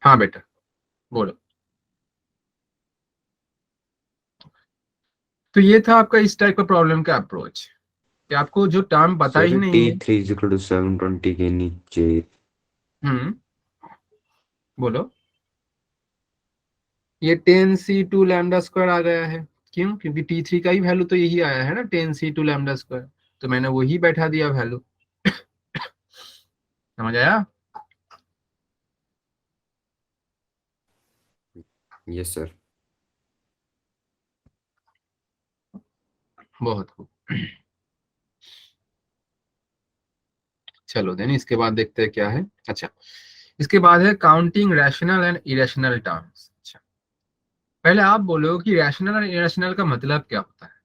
हाँ बेटा बोलो। तो ये था आपका इस टाइप का प्रॉब्लम का अप्रोच कि आपको जो टर्म पता ही सर नहीं है। T3 इक्वल टू 720 के नीचे बोलो। ये 10C2 लैम्डा स्क्वायर आ गया है, क्यों, क्योंकि T3 का ही वैल्यू तो यही आया है ना 10C2 लैम्डा स्क्वायर, तो मैंने वही बैठा दिया वैल्यू। समझ आया। Yes, sir. बहुत खूब। चलो देन इसके बाद देखते हैं क्या है। अच्छा, इसके बाद है counting rational and irrational terms. अच्छा, पहले आप बोलो कि रैशनल और इरेशनल का मतलब क्या होता है।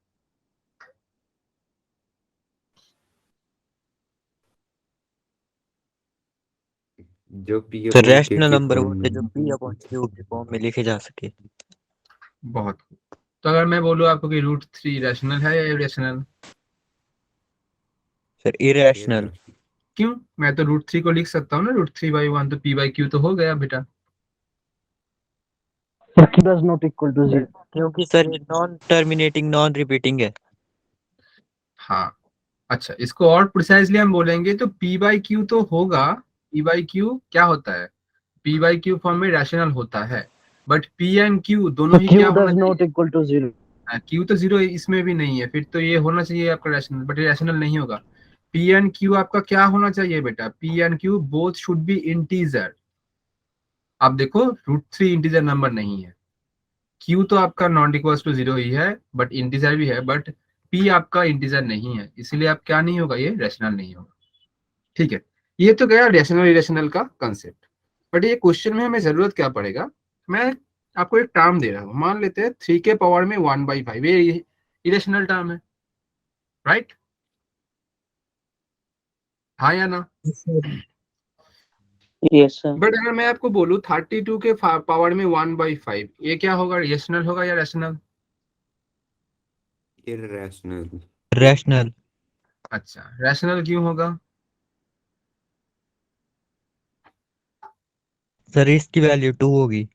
जो P तो upon K रैशनल के नंबर फॉर्म होते हैं जो में। P अपॉन Q के फॉर्म में लिखे जा सके। बहुत खूब। तो अगर मैं बोलूँ आपको कि √3 रैशनल है या इरेशनल? Sir irrational. Irrational. क्यों? मैं तो √3 को लिख सकता हूँ ना, √3/1, तो P/Q तो हो गया बेटा। Q does not equal to 0. क्योंकि सर ये नॉन टर्मिनेटिंग नॉन रिपीटिंग है। हाँ, अच्छा, इसको और प्रिसाइजली हम बोलेंगे तो P/Q तो होगा। P/Q क्या होता है? P/Q फॉर्म में रैशनल होता है, बट P एंड Q दोनों ही क्या Q होना does चाहिए? not equal to 0. Q तो 0 इसमें भी नहीं है, फिर तो ये होना चाहिए आपका रैशनल, बट ये रैशनल नहीं होगा। P एंड Q आपका क्या होना चाहिए बेटा? P and Q both should be integer. आप देखो √3 इंटीजर नंबर नहीं है, Q तो आपका नॉट इक्वल्स टू 0 ही है, बट इंटीजर भी है, बट P आपका इंटीजर नहीं है, इसीलिए आप क्या नहीं होगा, ये रैशनल नहीं होगा। ठीक है, ये तो गया रैशनल इरेशनल का कंसेप्ट। बट ये क्वेश्चन में हमें जरूरत क्या पड़ेगा? मैं आपको एक टर्म दे रहा हूँ, मान लेते हैं 3 के पावर में 1/5, ये इरेशनल टर्म है, राइट? हाँ या ना? Yes, sir. बट अगर मैं आपको बोलूँ 32 के पावर में 1/5, ये क्या होगा, इरेशनल होगा या रैशनल? Irrational. रैशनल। अच्छा, रैशनल क्यों होगा? सर इसकी वैल्यू 2 होगी।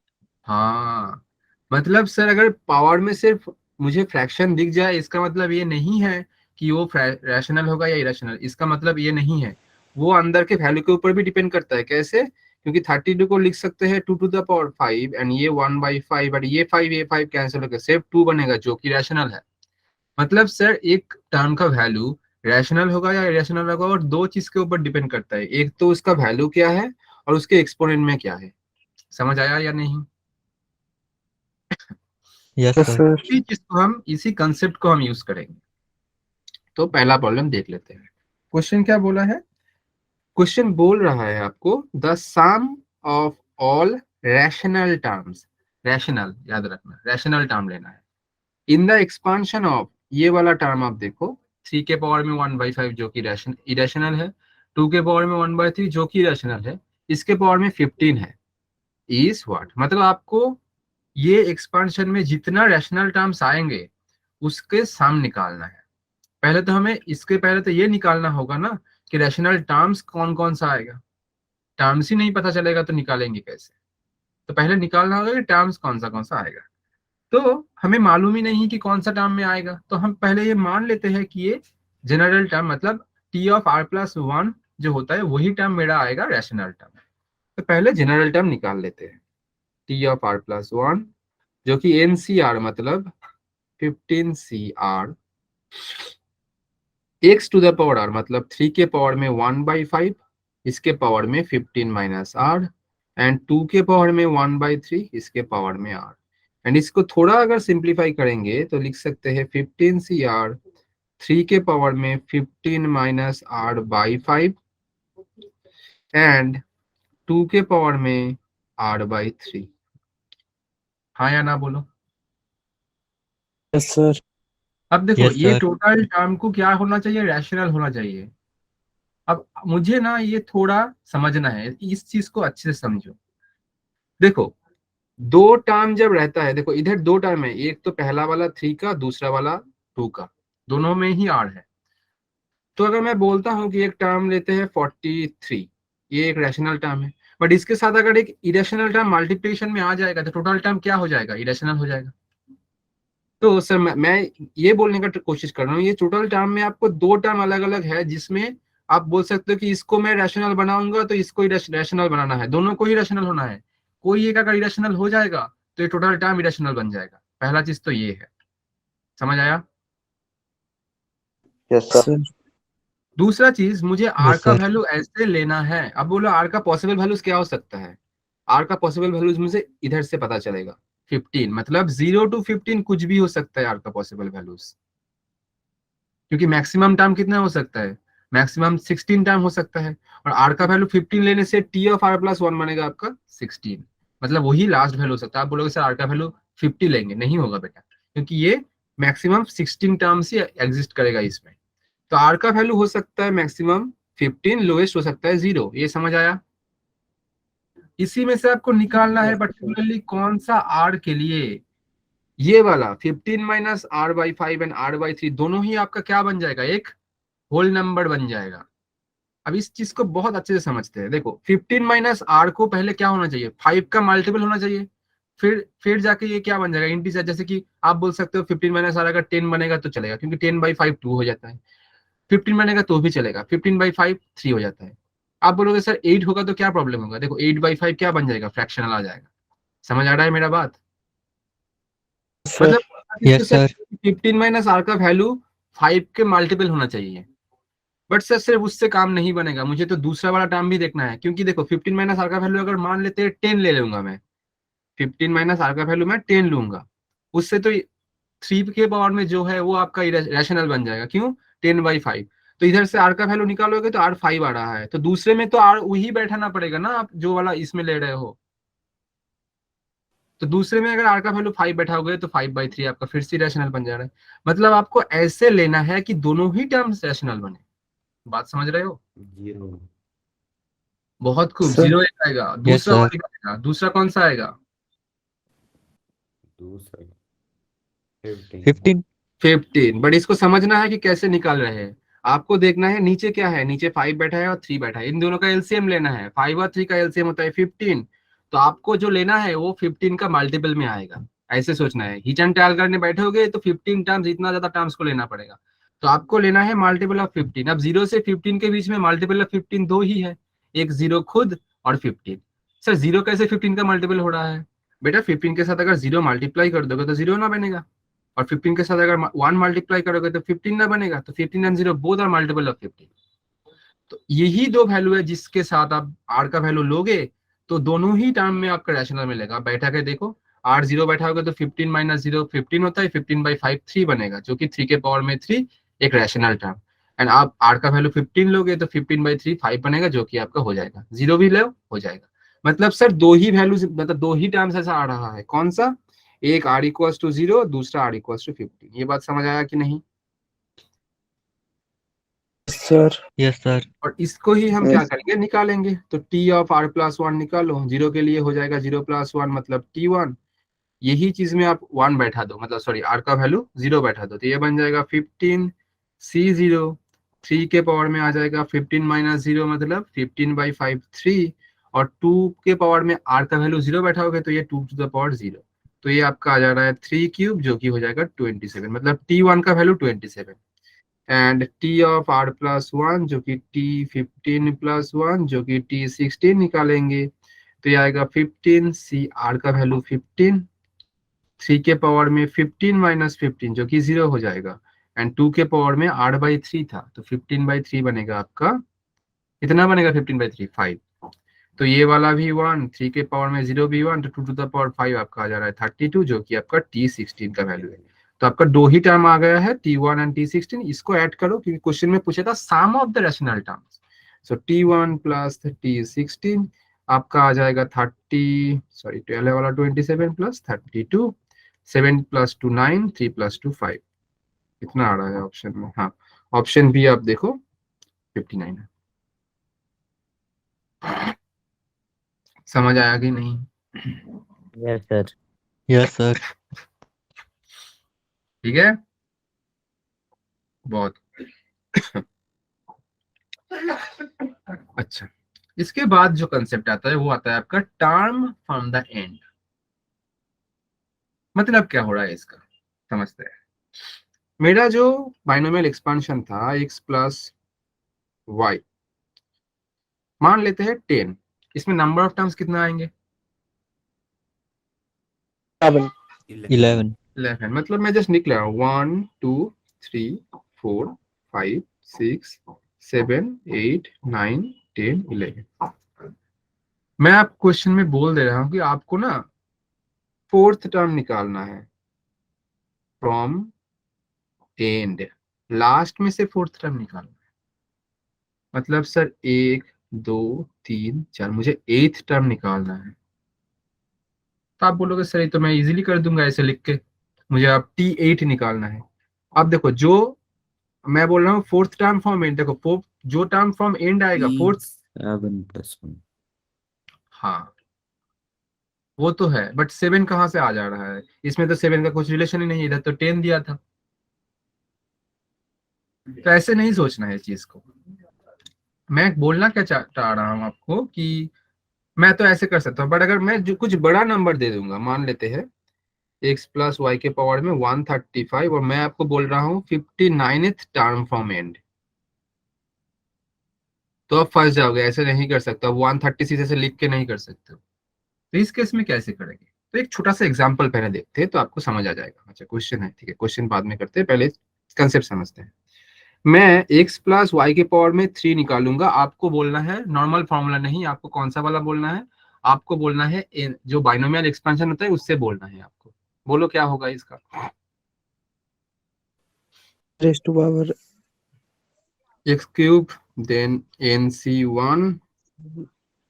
हाँ, मतलब सर अगर पावर में सिर्फ मुझे फ्रैक्शन दिख जाए, इसका मतलब ये नहीं है कि वो रैशनल होगा या इरेशनल, इसका मतलब ये नहीं है। वो अंदर के वैल्यू के ऊपर भी डिपेंड करता है। कैसे? क्योंकि 32 को लिख सकते हैं 2⁵ एंड ये 1/5, बट ये 5 कैंसिल होकर सिर्फ 2 बनेगा जो कि रैशनल है। मतलब सर एक टर्म का वैल्यू रैशनल होगा या इरेशनल होगा, और दो चीज के ऊपर डिपेंड करता है, एक तो उसका वैल्यू क्या है और उसके एक्सपोनेंट में क्या है। समझ आया या नहीं? Yes Yes, sir. sir. इसी चीज को हम, इसी कंसेप्ट को हम यूज करेंगे। तो पहला प्रॉब्लम देख लेते हैं। क्वेश्चन क्या बोला है? क्वेश्चन बोल रहा है आपको the sum of all rational terms, rational याद रखना, रैशनल टर्म लेना है, इन द एक्सपांशन ऑफ, ये वाला टर्म आप देखो, 3 के पावर में 1/5 जो कि इरेशनल है, 2 के पावर में 1/3 जो कि रैशनल है, इसके पावर में 15 है, इज व्हाट? मतलब आपको ये एक्सपांशन में जितना रैशनल टर्म्स आएंगे उसके सम निकालना है। पहले तो हमें इसके पहले तो ये निकालना होगा ना कि रैशनल टर्म्स कौन कौन सा आएगा। टर्म्स ही नहीं पता चलेगा तो निकालेंगे कैसे? तो पहले निकालना होगा कि टर्म्स कौन सा आएगा। तो हमें मालूम ही नहीं कि कौन सा टर्म में आएगा, तो हम पहले ये मान लेते हैं कि ये जनरल टर्म, मतलब T(r+1) जो होता है वही टर्म मेरा आएगा रैशनल टर्म। तो पहले जनरल टर्म निकाल लेते हैं। T(r+1) जो कि NCR मतलब 15CR, x⁻r मतलब 3 के पावर में 1/5, इसके पावर में 15 - r, एंड 2 के पावर में 1/3, इसके पावर में r। एंड इसको थोड़ा अगर सिंप्लीफाई करेंगे तो लिख सकते हैं 15CR 3 के पावर में 15 - r/5 एंड 2 के पावर में r/3। हाँ या ना बोलो? Yes, sir. अब देखो यस ये सर। टोटल टर्म को क्या होना चाहिए, रैशनल होना चाहिए। अब मुझे ना ये थोड़ा समझना है, इस चीज को अच्छे से समझो। देखो दो टर्म जब रहता है, देखो इधर दो टर्म है, एक तो पहला वाला 3 का, दूसरा वाला 2 का, दोनों में ही r है। तो अगर मैं बोलता हूँ कि एक टर्म लेते हैं 43, ये एक रैशनल टर्म है, बट इसके साथ अगर एक इरेशनल टर्म मल्टीप्लिकेशन में आ जाएगा तो टोटल टर्म क्या हो जाएगा, इरेशनल हो जाएगा। तो सर मैं ये बोलने का कोशिश कर रहा हूँ, ये टोटल टर्म में आपको दो टर्म अलग अलग है, जिसमें आप बोल सकते हो कि इसको मैं रैशनल बनाऊंगा तो इसको रैशनल बनाना है, दोनों को ही रैशनल होना है। कोई एक अगर इरेशनल हो जाएगा तो ये टोटल टर्म इरेशनल बन जाएगा। पहला चीज तो ये है, समझ आया? Yes, Yes, sir. sir. दूसरा चीज, मुझे आर यस का सर। वैल्यू ऐसे लेना है। अब बोलो आर का पॉसिबल वैल्यूज क्या हो सकता है? आर का पॉसिबल वैल्यूज मुझे इधर से पता चलेगा। 15, मतलब 0 to 15 कुछ भी हो सकता है आर का पॉसिबल वैल्यूज, क्योंकि मैक्सिमम टर्म कितना हो सकता है, मैक्सिमम 16 टर्म हो सकता है, और आर का वैल्यू 15 लेने से टी ऑफ आर प्लस 1 बनेगा आपका 16, मतलब वही लास्ट वैल्यू हो सकता है। आप बोलोगे सर आर का वैल्यू 50 लेंगे, नहीं होगा बेटा, क्योंकि ये मैक्सिमम 16 टर्म्स ही एग्जिस्ट करेगा इसमें। तो आर का वैल्यू हो सकता है मैक्सिमम 15, लोएस्ट हो सकता है 0, ये समझ आया। इसी में से आपको निकालना है पर्टिकुलरली कौन सा आर के लिए, ये वाला 15 minus R by 5 and R by 3 दोनों ही आपका क्या बन जाएगा, एक होल नंबर बन जाएगा। अब इस चीज को बहुत अच्छे से समझते हैं। देखो 15 माइनस आर को पहले क्या होना चाहिए, 5 का मल्टीपल होना चाहिए, फिर जाके ये क्या बन जाएगा, इंटीजर। जैसे कि आप बोल सकते हो 15 माइनस आर अगर 10 बनेगा तो चलेगा, क्योंकि 10 बाई 5 2 हो जाता है, 15 बनेगा तो भी चलेगा, 15 बाई 5 3 हो जाता है। आप बोलोगे सर 8 होगा तो क्या प्रॉब्लम होगा, देखो 8 बाई 5 क्या बन जाएगा, फ्रैक्शनल आ जाएगा। समझ आ रहा है मेरा बात, सर मतलब यस सर 15 माइनस आर का वैल्यू 5 के मल्टीपल होना चाहिए। बट सर सिर्फ उससे काम नहीं बनेगा, मुझे तो दूसरा वाला टर्म भी देखना है, क्योंकि देखो 15 माइनस आर का वैल्यू अगर मान लेते हैं 10 ले लूंगा मैं, 15 माइनस आर का वैल्यू मैं 10 लूंगा, उससे तो 3 के पावर में जो है वो आपका रैशनल बन जाएगा। क्यों, 10 बाई 5, तो इधर से आर का वैल्यू निकालोगे तो आर 5 आ रहा है, तो दूसरे में तो आर वही बैठाना पड़ेगा ना, आप जो वाला इसमें ले रहे हो। तो दूसरे में अगर आर का वैल्यू 5 बैठाओगे तो 5/3 आपका फिर से रैशनल बन जा रहा है। मतलब आपको ऐसे लेना है कि दोनों ही टर्म्स रैशनल बने। बात समझ रहे हो, 0 बहुत खूब। सर 0 एक आएगा, यस दूसरा सर वाला आएगा, दूसरा कौन सा आएगा, दूसरा 15 15 15। बट इसको समझना है कि कैसे निकाल रहे हैं। आपको देखना है नीचे क्या है, नीचे 5 बैठा है और 3 बैठा है, इन दोनों का एलसीएम लेना है। 5 और 3 का एलसीएम होता है 15, तो आपको जो लेना है वो 15 का मल्टीपल में आएगा। ऐसे सोचना है, हिच एंड ट्रायल करने बैठोगे तो 15 टर्म्स, इतना ज्यादा टर्म्स को लेना पड़ेगा, तो आपको लेना है मल्टीपल ऑफ 15। अब 0 से 15 के बीच में मल्टीपल ऑफ 15 दो ही है, एक 0 खुद और 15। सर 0 कैसे 15 का मल्टीपल हो रहा है, बेटा 15 के साथ अगर 0 मल्टीप्लाई कर दोगे तो 0 ना बनेगा, और 15 के साथ अगर 1 मल्टीप्लाई करोगे तो 15 ना बनेगा, तो 15 and 0 both are multiple of 15। तो यही दो वैल्यू है जिसके साथ आप आर का वैल्यू लोगे तो दोनों ही टर्म में आपका रैशनल मिलेगा। आप बैठा के देखो, आर 0 बैठाओगे तो 15 माइनस 0 15 होता है, 15 बाई 5 3 बनेगा, जो कि 3 के पावर में 3 एक रैशनल टर्म। एंड आप आर का वैल्यू 15 लोगे तो 15 बाई 3 5 बनेगा, जो कि आपका हो जाएगा, 0 भी लो हो जाएगा। मतलब सर दो ही वैल्यू, मतलब दो ही टर्म्स ऐसा आ रहा है, कौन सा, एक आर इक्वल्स टू 0, दूसरा आर इक्वल्स टू 15। ये बात समझ आया कि नहीं। सर यस सर और इसको ही हम क्या करेंगे, निकालेंगे। तो टी ऑफ आर प्लस 1 निकालो, 0 के लिए हो जाएगा 0 प्लस 1 मतलब T1। यही चीज में आप 1 बैठा दो, मतलब सॉरी आर का वैल्यू 0 बैठा दो, तो ये बन जाएगा 15 C0, 3 के पावर में आ जाएगा 15 माइनस 0 मतलब 15 बाई 5 3, और 2 के पावर में आर का वैल्यू 0 बैठाओगे तो ये 2 टू द पावर 0, तो ये आपका आ जा रहा है 3 क्यूब, जो कि हो जाएगा 27, मतलब T1 का वैल्यू 27। And T of R plus 1 जो कि T15 प्लस 1 जो कि T16 निकालेंगे, तो ये आएगा 15 C आर का वैल्यू 15, 3 के पावर में 15 माइनस 15 जो कि 0 हो जाएगा, एंड 2 के पावर में R/3 था, तो 15/3 बनेगा आपका, कितना बनेगा 15/3 5। तो ये वाला भी 1, 3 के पावर में 0 भी 1, तो 2 टू द पावर 5 आपका आ जा रहा है 32, जो कि आपका T16 का वैल्यू है। तो आपका दो ही टर्म आ गया है, T1 एंड T16। इसको ऐड करो, क्योंकि क्वेश्चन में पूछा था some of the rational terms. So T1 plus T16 आपका आ जाएगा 12 वाला 27 प्लस 32, 7 प्लस 2 9, 3 प्लस 2 5, इतना आ रहा है ऑप्शन में। हाँ, ऑप्शन बी आप देखो 59 है। समझ आया कि नहीं। Yes sir. यस सर ठीक है, बहुत अच्छा। इसके बाद जो कंसेप्ट आता है वो आता है आपका टर्म फ्रॉम द एंड। मतलब क्या हो रहा है इसका, समझते हैं। मेरा जो बाइनोमियल एक्सपांशन था x प्लस वाई, मान लेते हैं 10, इसमें नंबर ऑफ टर्म्स कितना आएंगे, 7 11 11। मतलब मैं जस्ट निकला 1 2 3 4 5 6 7 8 9 10 11। मैं आप क्वेश्चन में बोल दे रहा हूँ कि आपको ना फोर्थ टर्म निकालना है फ्रॉम एंड, लास्ट में से फोर्थ टर्म निकालना है। मतलब सर 1 2 3 4 मुझे एथ टर्म निकालना है। तो आप बोलोगे सर ये तो मैं इजीली कर दूंगा ऐसे लिख के, मुझे अब T8 निकालना है। अब देखो जो मैं बोल रहा हूँ फोर्थ टर्म फ्रॉम एंड, देखो जो टर्म फ्रॉम एंड आएगा फोर्थ, 7 + 1 हाँ वो तो है, बट 7 कहाँ से आ जा रहा है, इसमें तो 7 का कुछ रिलेशन ही नहीं है, इधर तो 10 दिया था। तो ऐसे नहीं सोचना है इस चीज को। मैं बोलना क्या चाह रहा हूँ आपको कि मैं तो ऐसे कर सकता हूँ, बट अगर मैं जो कुछ बड़ा नंबर दे दूंगा, मान लेते हैं x प्लस वाई के पावर में 135, और मैं आपको बोल रहा हूँ 59th टर्म फ्रॉम एंड, तो आप फंस जाओगे, ऐसे नहीं कर सकते, 136 ऐसे लिख के नहीं कर सकते। तो इस केस में कैसे करेंगे, तो एक छोटा सा एग्जांपल पहले देखते हैं तो आपको समझ आ जाएगा। अच्छा क्वेश्चन है, ठीक है, क्वेश्चन बाद में करते हैं, पहले कंसेप्ट समझते हैं। मैं x प्लस वाई के पावर में 3 निकालूंगा, आपको बोलना है नॉर्मल फॉर्मूला नहीं, आपको कौन सा वाला बोलना है, आपको बोलना है जो बाइनोमियल एक्सपेंशन होता है उससे बोलना है आपको। बोलो क्या होगा इसका। raised to power x cube then nc1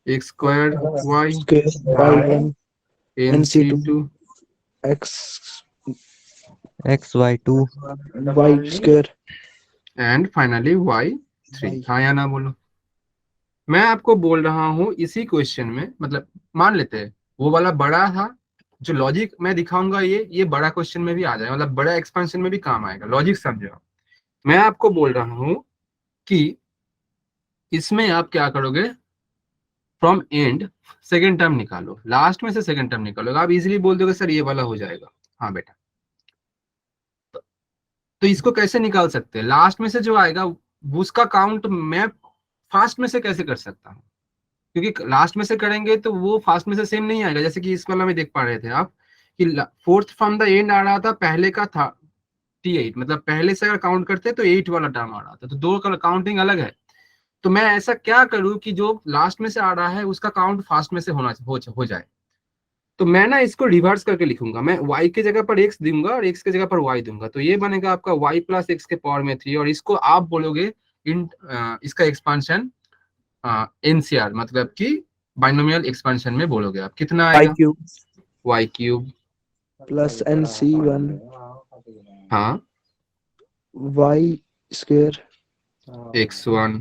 x square y square y1 nc2 x XY2 y square and finally y3। हाँ या ना बोलो। मैं आपको बोल रहा हूँ इसी क्वेश्चन में, मतलब मान लेते हैं वो वाला बड़ा था, जो लॉजिक मैं दिखाऊंगा ये बड़ा क्वेश्चन में भी आ जाए, मतलब बड़ा एक्सपेंशन में भी काम आएगा, लॉजिक समझो। मैं आपको बोल रहा हूँ कि इसमें आप क्या करोगे, फ्रॉम एंड सेकेंड टर्म निकालो, लास्ट में से सेकेंड टर्म निकालो। आप इजीली बोल दोगे सर ये वाला हो जाएगा, हाँ बेटा। तो इसको कैसे निकाल सकते हैं, लास्ट में से जो आएगा उसका काउंट मैं फास्ट में से कैसे कर सकता हूँ, क्योंकि लास्ट में से करेंगे तो वो फास्ट में से सेम नहीं आएगा। जैसे कि इस वाला में देख पा रहे थे आप कि फोर्थ फ्रॉम द एंड आ रहा था, पहले का था T8, मतलब पहले से अगर काउंट करते तो 8 वाला टर्म आ रहा था, तो दो का काउंटिंग अलग है। तो मैं ऐसा क्या करूं कि जो लास्ट में से आ रहा है उसका काउंट फास्ट में से हो जाए। तो मैं ना इसको रिवर्स करके लिखूंगा, मैं y की जगह पर x दूंगा और x की जगह पर y दूंगा, तो ये बनेगा आपका y प्लस x के पावर में 3, और इसको आप बोलोगे इन इसका एक्सपांशन एनसीआर, मतलब कि बाइनोमियल एक्सपेंशन में बोलोगे आप, कितना y आएगा cube y cube plus nc1 हाँ y square x1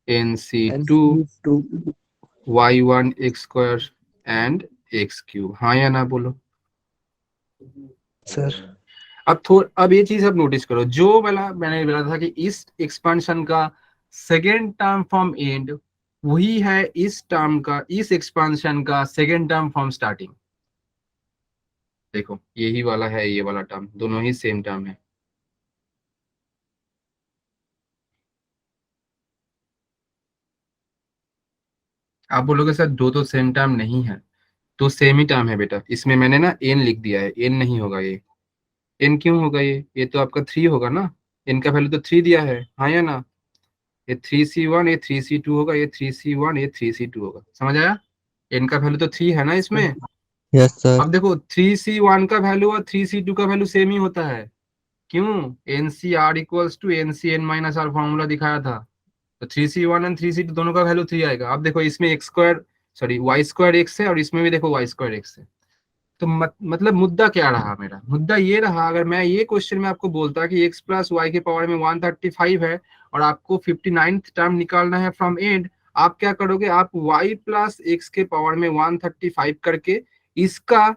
nc2 nc2 y1 x square and x cube. हाँ या ना बोलो। sir अब ये चीज अब नोटिस करो, जो वाला मैंने बोला था कि इस एक्सपेंशन का सेकेंड टर्म फ्रॉम एंड वही है इस टर्म का, इस एक्सपेंशन का सेकेंड टर्म फ्रॉम स्टार्टिंग। देखो यही वाला है, ये वाला टर्म, दोनों ही सेम टर्म है। आप बोलोगे सर दो तो सेम टर्म नहीं है, तो सेम ही टर्म है बेटा, इसमें मैंने ना एन लिख दिया है, एन नहीं होगा ये। एन क्यों होगा, ये तो आपका 3 होगा ना, एन का वैल्यू तो 3 दिया है, हाँ या ना। ये 3c1 ये 3c2 होगा, ये 3c1 ये 3c2 होगा, समझ आया। एन का वैल्यू तो 3 है ना इसमें। Yes, sir. अब देखो 3c1 का वैल्यू और 3c2 का वैल्यू सेम ही होता है, क्यों, NCR equals to NCN minus R formula दिखाया था, तो 3c1 एंड 3c2 दोनों का वैल्यू 3 आएगा। अब देखो इसमें X square sorry Y square X है, और इसमें भी देखो वाई स्क्वायर एक्स है। तो मतलब मुद्दा क्या रहा, मेरा मुद्दा ये रहा, अगर मैं ये क्वेश्चन में आपको बोलता कि x प्लस वाई के पावर में 135 है और आपको 59th टर्म निकालना है फ्रॉम एंड, आप क्या करोगे, आप y प्लस एक्स के पावर में 135 करके इसका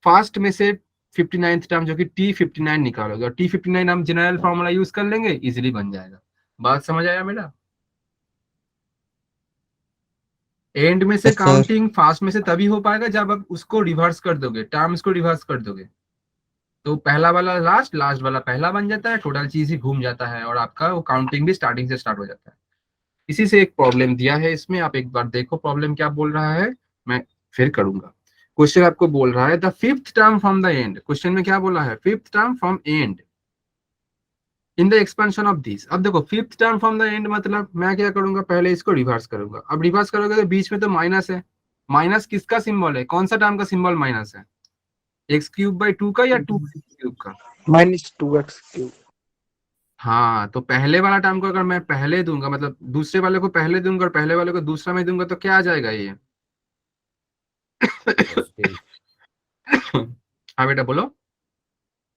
फास्ट में से 59th टर्म जो कि T59 निकालोगे, और T59 हम जनरल फॉर्मूला यूज कर लेंगे, इजीली बन जाएगा। बात समझ आया मेरा। एंड में से Yes, sir. काउंटिंग फास्ट में से तभी हो पाएगा जब आप उसको रिवर्स कर दोगे, टर्म्स को रिवर्स कर दोगे, तो पहला वाला लास्ट, लास्ट वाला पहला बन जाता है, टोटल चीज ही घूम जाता है, और आपका वो काउंटिंग भी स्टार्टिंग से स्टार्ट हो जाता है। इसी से एक प्रॉब्लम दिया है इसमें, आप एक बार देखो प्रॉब्लम क्या बोल रहा है, मैं फिर करूंगा। क्वेश्चन आपको बोल रहा है the fifth term from the end, question में क्या बोला है, fifth term from and in the expansion of this. अब देखो fifth term from the end मतलब मैं क्या करूंगा, पहले इसको रिवर्स करूंगा। अब रिवर्स करोगे तो बीच में तो माइनस है, माइनस किसका सिंबल है, कौन सा टर्म का सिंबल माइनस है, एक्स क्यूब बाई 2 का या 2 क्यूब का? -2x3। हाँ, तो पहले वाला टर्म को अगर मैं पहले दूंगा, मतलब दूसरे वाले को पहले दूंगा और पहले वाले को दूसरा में दूंगा, तो क्या आ जाएगा ये? Positive. हाँ बेटा बोलो।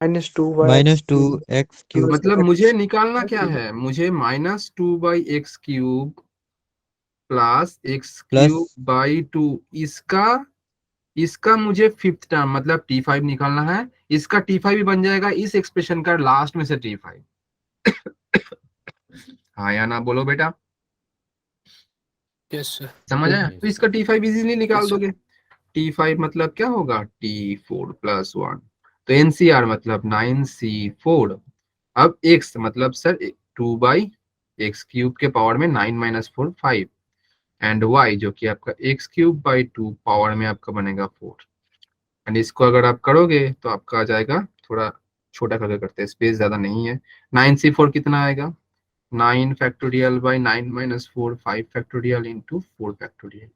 -2x3 मतलब मुझे निकालना क्या है? मुझे -2/x³ प्लस x³ बाई 2, इसका इसका मुझे फिफ्थ टर्म मतलब t5 निकालना है। इसका t5 भी बन जाएगा इस एक्सप्रेशन का लास्ट में से t5। हाँ या ना बोलो बेटा, यस सर। समझ आया? Yes, तो इसका sir. t5 इजीली निकाल Yes, sir. दोगे। t5 मतलब क्या होगा? t4 + 1। तो एनसीआर मतलब 9c4। अब x मतलब सर 2/x³ के पावर में 9 - 4 5, एंड y जो कि आपका x³/2 पावर में आपका बनेगा 4। एंड इसको अगर आप करोगे तो आपका आ जाएगा, थोड़ा छोटा करके करते हैं, स्पेस ज्यादा नहीं है। 9c4 कितना आएगा? 9 factorial by 9 - 4 5 factorial into 4 factorial.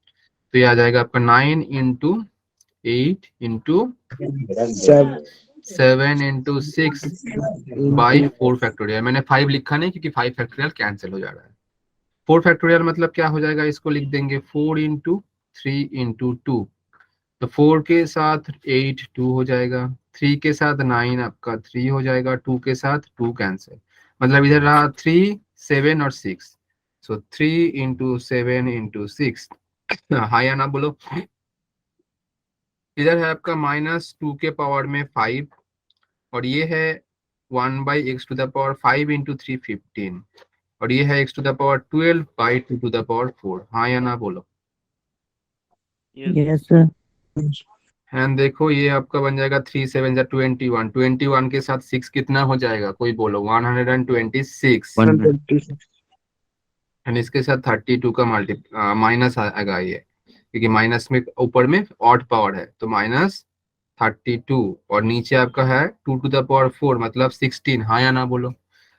तो ये आ जाएगा आपका 9 into 8 into 7 into 6 by 4 factorial. मैंने 5 लिखा नहीं क्योंकि 5 फैक्टोरियल कैंसिल हो जा रहा है। 4 फैक्टोरियल मतलब क्या हो जाएगा? इसको लिख देंगे 4 इंटू 3 इंटू 2। तो 4 के साथ 8 2 हो जाएगा, 3 के साथ 9 आपका 3 हो जाएगा, 2 के साथ 2 कैंसिल, मतलब इधर रहा 3 7 और 6। सो 3 इंटू 7 इंटू 6। हाँ या ना बोलो। इधर है आपका -2 के पावर में 5, और ये है 1/x⁵ इंटू 3 15, और ये है x⁻12/2⁴। हाँ या ना बोलो। Yes. Yes, sir. एंड देखो ये आपका बन जाएगा 3 7 जा 21, 21 के साथ 6 कितना हो जाएगा? कोई बोलो। 126। 126। एंड इसके साथ 32 का माइनस आएगा ये, क्योंकि माइनस में ऊपर में ऑड पावर है, तो -32, और नीचे आपका है 2⁴ मतलब 16। हाँ या ना बोलो।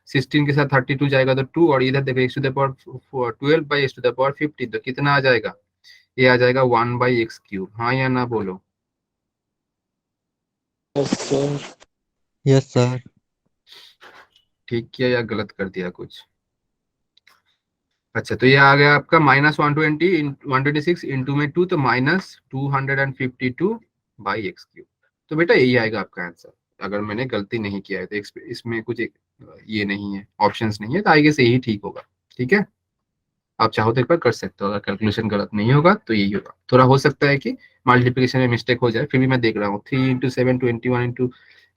16 के साथ 32 जाएगा तो 2, और इधर देखो x⁻12/x⁻15, तो कितना आ जाएगा? ये आ जाएगा 1/x³। हाँ या ना बोलो। Yes, sir. Yes, sir. ठीक किया या गलत कर दिया कुछ? अच्छा, तो ये आ गया आपका -126 इंटू में 2, तो -252/x³। तो बेटा यही आएगा आपका आंसर, अगर मैंने गलती नहीं किया है तो। इसमें कुछ ये नहीं है, ऑप्शंस नहीं है, तो आगे से यही ठीक होगा। ठीक है, आप चाहो तो एक बार कर सकते हो, अगर कैलकुलेशन गलत नहीं होगा तो यही होगा। थोड़ा हो सकता है कि मल्टीप्लिकेशन में मिस्टेक हो जाए, फिर भी मैं देख रहा हूँ। 3 इंटू 7 21 इंटू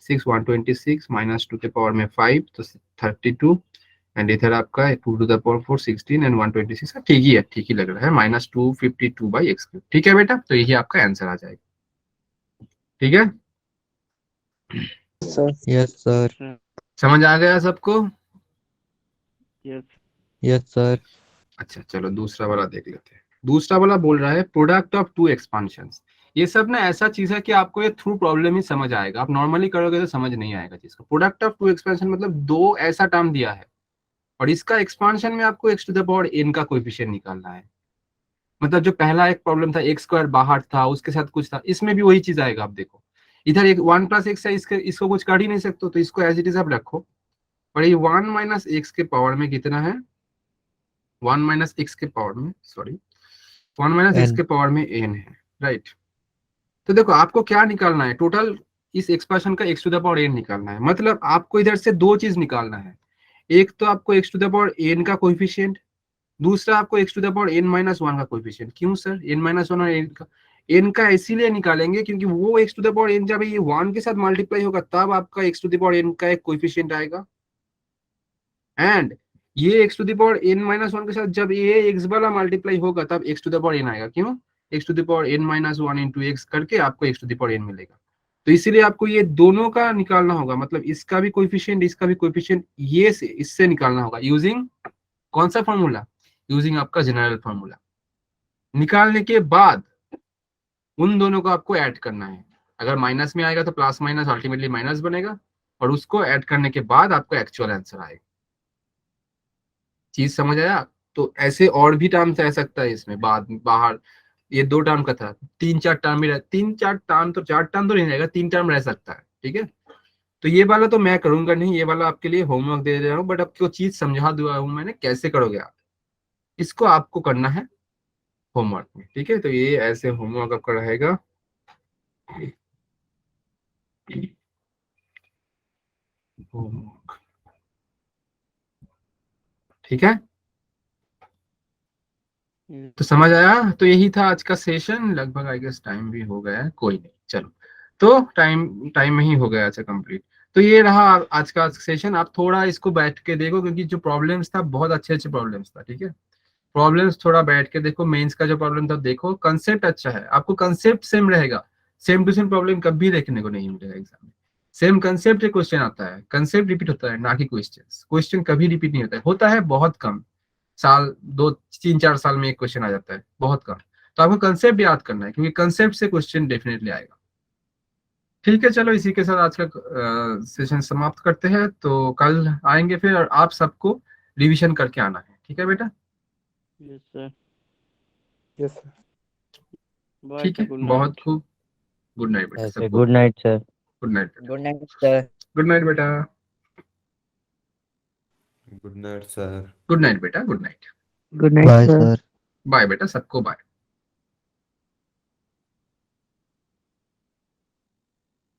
6 126 -2 के पावर में 5, तो 32, एंड इधर आपका 2⁴ 16 एंड 126। ठीक ही है, ठीक ही लग रहा है। -252/x³। ठीक है बेटा, तो यही आपका आंसर आ जाएगा। ठीक है, Sir. Yes, sir. Sir. समझ आ गया सबको? Yes. Yes, sir. अच्छा चलो दूसरा वाला देख लेते हैं। दूसरा वाला बोल रहा है प्रोडक्ट ऑफ 2 एक्सपांशंस। ये सब ना ऐसा चीज है कि आपको ये थ्रू प्रॉब्लम ही समझ आएगा, आप नॉर्मली करोगे तो समझ नहीं आएगा चीज को। प्रोडक्ट ऑफ 2 एक्सपेंशन मतलब दो ऐसा टर्म दिया है, और इसका एक्सपांशन में आपको x⁻n का कोएफिशिएंट निकालना है। मतलब जो पहला एक प्रॉब्लम था x² बाहर था, उसके साथ कुछ था, इसमें भी वही चीज आएगा। आप देखो इधर एक 1 + x है, इसको कुछ कर ही नहीं सकते, तो इसको एज इट इज आप रखो। और ये 1 - x के पावर में कितना है? 1 - x के पावर में, सॉरी, 1 - x N. के पावर में n है, राइट। तो देखो आपको क्या निकालना है? टोटल इस एक्सप्रेशन का x⁻n निकालना है। मतलब आपको इधर से दो चीज निकालना है। एक तो आपको x⁻n का कोएफिशिएंट, दूसरा आपको x⁻n - 1 का कोएफिशिएंट। क्यों सर n - 1 और n का इसीलिए निकालेंगे क्योंकि वो x⁻n जब ये 1 के साथ मल्टीप्लाई होगा तब आपका x⁻n का एक कोएफिशिएंट आएगा, एंड ये x⁻n - 1 के साथ जब ये x वाला मल्टीप्लाई होगा तब x⁻n आएगा। क्यों? x⁻n - 1 इंटू x करके आपको x⁻n मिलेगा। तो इसीलिए आपको ये दोनों का निकालना होगा, मतलब इसका भी कोएफिशिएंट, इसका भी कोएफिशिएंट, ये से इससे निकालना होगा यूजिंग कौन सा फॉर्मूला? यूजिंग आपका जनरल फॉर्मूला। निकालने के बाद उन दोनों को आपको ऐड करना है। अगर माइनस में आएगा तो प्लस माइनस अल्टीमेटली माइनस बनेगा, और उसको ऐड करने के बाद आपको एक्चुअल आंसर आएगा। चीज समझ आया? तो ऐसे और भी टर्म्स रह सकता है इसमें, बाद बाहर ये 2 टर्म का था, 3-4 टर्म ही रह 3-4 टर्म तो 4 टर्म तो नहीं रहेगा, 3 टर्म रह सकता है, ठीक है। तो ये वाला तो मैं करूंगा नहीं, ये वाला आपके लिए होमवर्क दे रहा हूँ, बट आपको चीज समझा दिया हूँ मैंने कैसे करोगे आप, इसको आपको करना है होमवर्क में, ठीक है। तो ये ऐसे होमवर्क आपका रहेगा। होमवर्क, ठीक है। yes, तो समझ आया, तो यही था आज का सेशन, लगभग आई गेस टाइम भी हो गया है, कोई नहीं चलो, तो टाइम टाइम में ही हो गया अच्छा कंप्लीट। तो ये रहा आज का सेशन, आप थोड़ा इसको बैठ के देखो, क्योंकि जो प्रॉब्लम्स था बहुत अच्छे अच्छे प्रॉब्लम्स था, ठीक है। प्रॉब्लम्स थोड़ा बैठ के देखो, मेंस का जो प्रॉब्लम था देखो, कंसेप्ट अच्छा है, आपको कंसेप्ट सेम रहेगा, सेम टू सेम प्रॉब्लम कभी देखने को नहीं मिलेगा एग्जाम में। सेम कंसेप्ट क्वेश्चन आता है, कंसेप्ट रिपीट होता है ना कि क्वेश्चन, क्वेश्चन कभी रिपीट नहीं होता है बहुत कम, साल 2-3-4 साल में एक क्वेश्चन आ जाता है, बहुत कम। तो आपको कंसेप्ट याद करना है, क्योंकि कंसेप्ट से क्वेश्चन डेफिनेटली आएगा। ठीक है, चलो इसी के साथ आज का सेशन समाप्त करते हैं, तो कल आएंगे फिर, और आप सबको रिवीजन करके आना है, ठीक है बेटा। yes, sir. Yes, sir. Bye, ठीक sir. है, Good बहुत night. खूब, गुड नाइट बेटा Yes, sir. सबको, Good night, sir. Good night बेटा, Good night, sir. Good night बेटा, Good night, sir. Good night बेटा, good night, Good Bye, sir. Bye बेटा सबको, बाय।